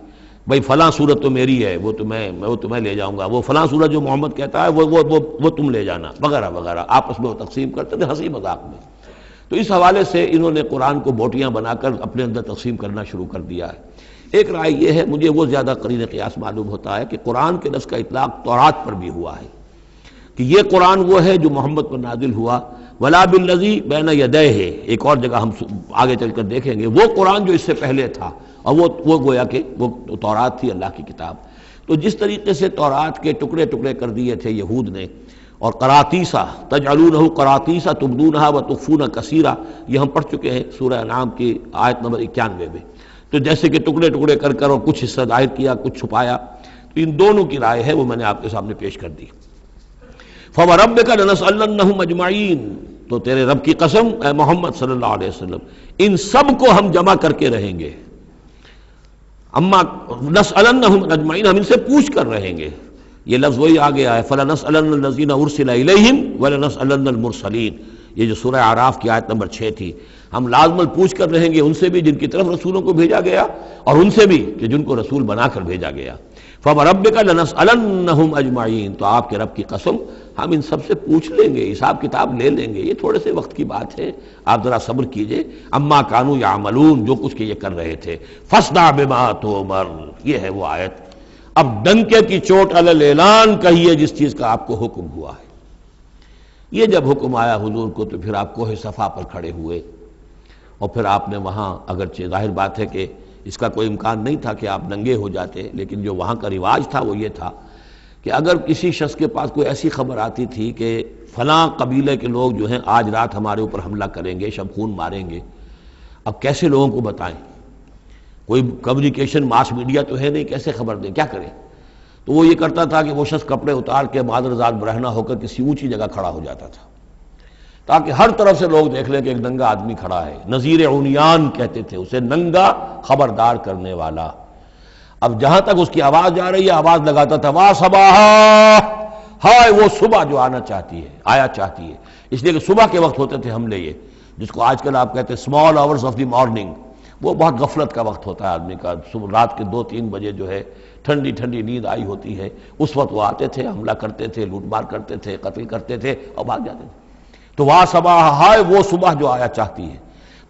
بھائی فلاں صورت تو میری ہے، وہ تمہیں لے جاؤں گا، وہ فلاں صورت جو محمد کہتا ہے وہ تم لے جانا، وغیرہ وغیرہ، آپس میں وہ تقسیم کرتے تھے ہنسی مذاق میں۔ تو اس حوالے سے انہوں نے قرآن کو بوٹیاں بنا کر اپنے اندر تقسیم کرنا شروع کر دیا ہے۔ ایک رائے یہ ہے، مجھے وہ زیادہ قرین قیاس معلوم ہوتا ہے کہ قرآن کے لفظ کا اطلاق تورات پر بھی ہوا ہے، کہ یہ قرآن وہ ہے جو محمد پر نازل ہوا، ولا بالذی بین یدیہ، ایک اور جگہ ہم آگے چل کر دیکھیں گے، وہ قرآن جو اس سے پہلے تھا، اور وہ گویا کہ وہ تورات تھی اللہ کی کتاب۔ تو جس طریقے سے تورات کے ٹکڑے ٹکڑے کر دیے تھے یہود نے، اور قراطیسا تجعلونہ قراطیسا تبدونہا وتخفون کثیرا، یہ ہم پڑھ چکے ہیں سورہ انعام کی آیت نمبر 91 میں، تو جیسے کہ ٹکڑے ٹکڑے کر کر اور کچھ حصہ ظاہر کیا، کچھ چھپایا، تو ان دونوں کی رائے ہے وہ میں نے آپ کے سامنے پیش کر دی۔ فَوَرَبِّكَ لَنَسْأَلَنَّهُمْ أَجْمَعِينَ، تو تیرے رب کی قسم اے محمد صلی اللہ علیہ وسلم، ان سب کو ہم جمع کر کے رہیں گے۔ اما نسألنہم اجمعین، ہم ان سے پوچھ کر رہیں گے، یہ لفظ وہی آ گیا ہے فَلَنَسْأَلَنَّ الَّذِينَ أُرْسِلَ إِلَيْهِمْ وَلَنَسْأَلَنَّ الْمُرْسَلِينَ، یہ جو سورہ اعراف کی آیت نمبر 6 تھی، ہم لازماً پوچھ کر رہیں گے ان سے بھی جن کی طرف رسولوں کو بھیجا گیا، اور ان سے بھی کہ جن کو رسول بنا کر بھیجا گیا۔ فَوَرَبِّكَ لَنَسْأَلَنَّهُمْ أَجْمَعِينَ، تو آپ کے رب کی قسم ہم ان سب سے پوچھ لیں گے، حساب کتاب لے لیں گے، یہ تھوڑے سے وقت کی بات ہے، آپ ذرا صبر کیجئے۔ اما کانوا یعملون، جو کچھ کہ یہ کر رہے تھے، فاصدع بما تؤمر، یہ ہے وہ آیت۔ اب ڈنکے کی چوٹ علی الاعلان کہیے جس چیز کا آپ کو حکم ہوا ہے۔ یہ جب حکم آیا حضور کو تو پھر آپ کوہ صفا پر کھڑے ہوئے، اور پھر آپ نے وہاں، اگرچہ ظاہر بات ہے کہ اس کا کوئی امکان نہیں تھا کہ آپ ننگے ہو جاتے، لیکن جو وہاں کا رواج تھا وہ یہ تھا کہ اگر کسی شخص کے پاس کوئی ایسی خبر آتی تھی کہ فلاں قبیلے کے لوگ جو ہیں آج رات ہمارے اوپر حملہ کریں گے، شب خون ماریں گے، اب کیسے لوگوں کو بتائیں، کوئی کمیونیکیشن ماس میڈیا تو ہے نہیں، کیسے خبر دیں، کیا کریں؟ تو وہ یہ کرتا تھا کہ وہ شخص کپڑے اتار کے معذرزاد برہنہ ہو کر کسی اونچی جگہ کھڑا ہو جاتا تھا، تاکہ ہر طرف سے لوگ دیکھ لیں کہ ایک ننگا آدمی کھڑا ہے۔ نذیر عمیان کہتے تھے اسے، ننگا خبردار کرنے والا۔ اب جہاں تک اس کی آواز جا رہی ہے، آواز لگاتا تھا وا صباحا، ہائے وہ صبح جو آنا چاہتی ہے، آیا چاہتی ہے، اس لیے کہ صبح کے وقت ہوتے تھے حملے، یہ جس کو آج کل آپ کہتے ہیں small hours of the morning, وہ بہت غفلت کا وقت ہوتا ہے آدمی کا، صبح رات کے 2-3 بجے جو ہے ٹھنڈی ٹھنڈی نیند آئی ہوتی ہے، اس وقت وہ آتے تھے، حملہ کرتے تھے، لوٹ مار کرتے تھے، قتل کرتے تھے اور بھاگ جاتے تھے۔ تو وا صباح، ہائے وہ صبح جو آیا چاہتی ہے۔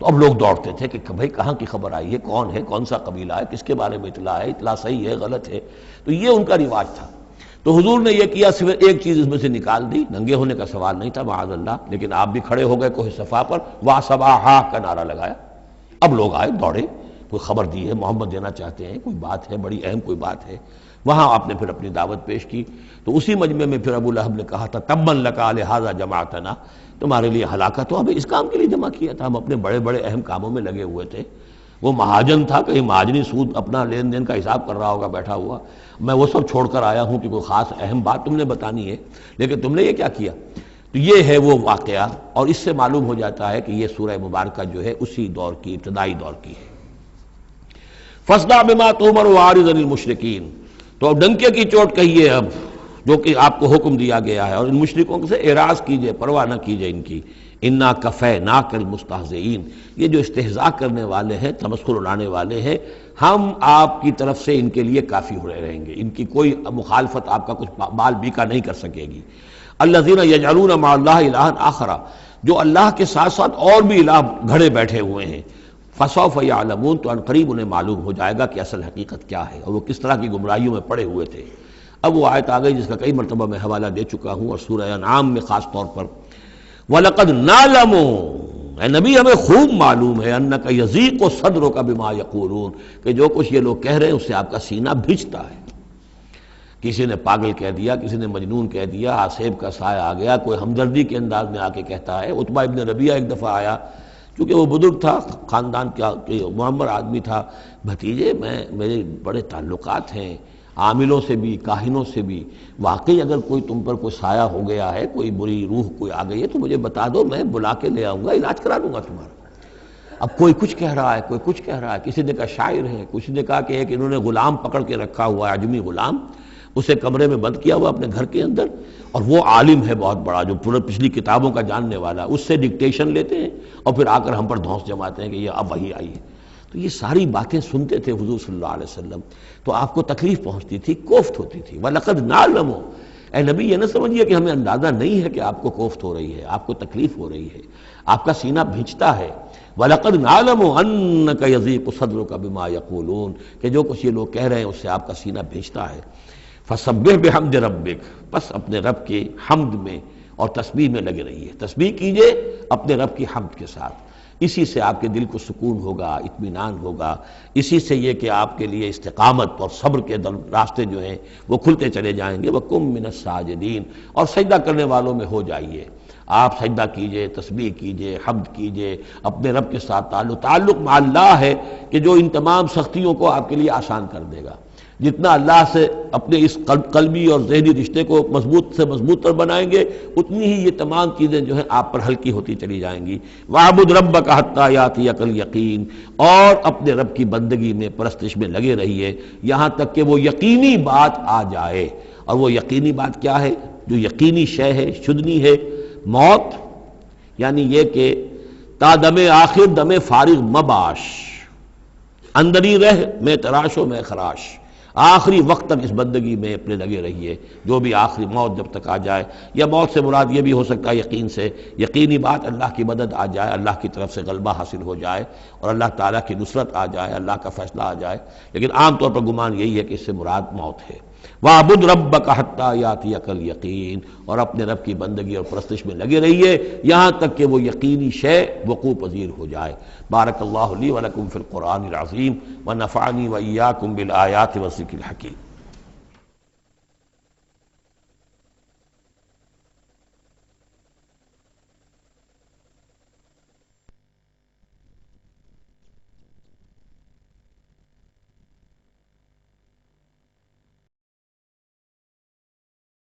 تو اب لوگ دوڑتے تھے کہ بھائی کہاں کی خبر آئی ہے، کون ہے، کون سا قبیلہ ہے، کس کے بارے میں اطلاع ہے، اطلاع صحیح ہے غلط ہے۔ تو یہ ان کا رواج تھا۔ تو حضور نے یہ کیا، صرف ایک چیز اس میں سے نکال دی، ننگے ہونے کا سوال نہیں تھا معاذ اللہ، لیکن آپ بھی کھڑے ہو گئے کوہ صفا پر، وا صباحا کا نعرہ لگایا۔ اب لوگ آئے دوڑے، کوئی خبر دی ہے، محمد دینا چاہتے ہیں، کوئی بات ہے، بڑی اہم کوئی بات ہے۔ وہاں آپ نے پھر اپنی دعوت پیش کی۔ تو اسی مجمع میں پھر ابو لہب نے کہا تھا تبا لک لہذا جمعتنا، تمہارے لیے ہلاکت ہو، ہمیں اس کام کے لیے جمع کیا تھا، ہم اپنے بڑے بڑے اہم کاموں میں لگے ہوئے تھے۔ وہ مہاجن تھا، کہیں مہاجنی سود اپنا لین دین کا حساب کر رہا ہوگا بیٹھا ہوا، میں وہ سب چھوڑ کر آیا ہوں کہ کوئی خاص اہم بات تم نے بتانی ہے، لیکن تم نے یہ کیا کیا۔ تو یہ ہے وہ واقعہ، اور اس سے معلوم ہو جاتا ہے کہ یہ سورہ مبارکہ جو ہے اسی دور کی، ابتدائی دور کی ہے۔ فاصدع بما تؤمر واعرض عن المشرکین، تو اب ڈنکے کی چوٹ کہیے اب، جو کہ آپ کو حکم دیا گیا ہے، اور ان مشرکوں سے اعراض کیجئے، پرواہ نہ کیجئے ان کی۔ انا کفیناک المستہزئین، یہ جو استہزاء کرنے والے ہیں، تمسخر اڑانے والے ہیں، ہم آپ کی طرف سے ان کے لیے کافی ہوئے رہیں گے، ان کی کوئی مخالفت آپ کا کچھ بال بیکا نہیں کر سکے گی۔ الذین یجعلون مع اللہ الہا آخر، جو اللہ کے ساتھ ساتھ اور بھی الہ گھڑے بیٹھے ہوئے ہیں۔ فسوف یعلمون، تو عنقریب انہیں معلوم ہو جائے گا کہ اصل حقیقت کیا ہے اور وہ کس طرح کی گمراہیوں میں پڑے ہوئے تھے۔ اب وہ آیت آ گئی جس کا کئی مرتبہ میں حوالہ دے چکا ہوں، اور سورہ انعام میں خاص طور پر وَلَقَدْ نَعْلَمُ، اے نبی ہمیں خوب معلوم ہے، اَنَّكَ يَضِيقُ صَدْرُكَ بِمَا يَقُولُونَ، کہ جو کچھ یہ لوگ کہہ رہے ہیں اس سے آپ کا سینہ بھجتا ہے۔ کسی نے پاگل کہہ دیا، کسی نے مجنون کہہ دیا، آصیب کا سایہ آ گیا، کوئی ہمدردی کے انداز میں آ کے کہتا ہے۔ عتبہ ابن ربیعہ ایک دفعہ آیا، چونکہ وہ بزرگ تھا، خاندان کا معمر آدمی تھا، بھتیجے میرے بڑے تعلقات ہیں عاملوں سے بھی، کاہنوں سے بھی، واقعی اگر کوئی تم پر کوئی سایہ ہو گیا ہے، کوئی بری روح کوئی آ گئی ہے تو مجھے بتا دو، میں بلا کے لے آؤں گا، علاج کرا دوں گا تمہارا۔ اب کوئی کچھ کہہ رہا ہے، کوئی کچھ کہہ رہا ہے، کسی نے کہا شاعر ہے، کسی نے کہا کہ ایک انہوں نے غلام پکڑ کے رکھا ہوا ہے، عجمی غلام، اسے کمرے میں بند کیا ہوا اپنے گھر کے اندر، اور وہ عالم ہے بہت بڑا جو پورے پچھلی کتابوں کا جاننے والا، اس سے ڈکٹیشن لیتے ہیں اور پھر آ کر ہم پر دھونس جماتے ہیں کہ یہ اب وہی آئی ہے۔ تو یہ ساری باتیں سنتے تھے حضور صلی اللہ علیہ وسلم، تو آپ کو تکلیف پہنچتی تھی، کوفت ہوتی تھی۔ وَلَقَدْ نَعْلَمُ، اے نبی یہ نہ سمجھیے کہ ہمیں اندازہ نہیں ہے کہ آپ کو کوفت ہو رہی ہے، آپ کو تکلیف ہو رہی ہے، آپ کا سینہ بھیجتا ہے۔ وَلَقَدْ نَعْلَمُ أَنَّكَ يَضِيقُ صَدْرُكَ بِمَا يَقُولُونَ، کہ جو کچھ یہ لوگ کہہ رہے ہیں اس سے آپ کا سینہ بھیجتا ہے۔ فَسَبِّحْ بِحَمْدِ رَبِّكَ، بس اپنے رب کے حمد میں اور تسبیح میں لگے رہیے، تسبیح کیجئے اپنے رب کی حمد کے ساتھ، اسی سے آپ کے دل کو سکون ہوگا، اطمینان ہوگا، اسی سے یہ کہ آپ کے لیے استقامت اور صبر کے راستے جو ہیں وہ کھلتے چلے جائیں گے۔ وَقُم مِّنَ السَّاجِدِينَ، اور سجدہ کرنے والوں میں ہو جائیے، آپ سجدہ کیجئے، تسبیح کیجئے، حمد کیجئے، اپنے رب کے ساتھ تعلق مع اللہ ہے کہ جو ان تمام سختیوں کو آپ کے لیے آسان کر دے گا۔ جتنا اللہ سے اپنے اس قلبی اور ذہنی رشتے کو مضبوط سے مضبوط تر بنائیں گے، اتنی ہی یہ تمام چیزیں جو ہیں آپ پر ہلکی ہوتی چلی جائیں گی۔ وَاعْبُدْ رَبَّكَ حَتَّىٰ يَأْتِيَكَ الْيَقِينُ، اور اپنے رب کی بندگی میں، پرستش میں لگے رہیے یہاں تک کہ وہ یقینی بات آ جائے۔ اور وہ یقینی بات کیا ہے؟ جو یقینی شے ہے، شدنی ہے، موت، یعنی یہ کہ تا دم آخر دم فارغ مباش، اندری رہ میں تراش و میں خراش، آخری وقت تک اس بندگی میں اپنے لگے رہیے، جو بھی آخری موت جب تک آ جائے، یا موت سے مراد یہ بھی ہو سکتا ہے یقین سے، یقینی بات اللہ کی مدد آ جائے، اللہ کی طرف سے غلبہ حاصل ہو جائے اور اللہ تعالیٰ کی نصرت آ جائے، اللہ کا فیصلہ آ جائے، لیکن عام طور پر گمان یہی ہے کہ اس سے مراد موت ہے۔ وَاعْبُدْ رَبَّكَ حَتَّىٰ يَأْتِيَكَ الْيَقِينُ، اور اپنے رب کی بندگی اور پرستش میں لگے رہیے یہاں تک کہ وہ یقینی شے وقوع پذیر ہو جائے۔ بارک اللہ لی ولکم فی القرآن العظیم ونفعنی وإیاکم بالآیات والذکر الحکیم۔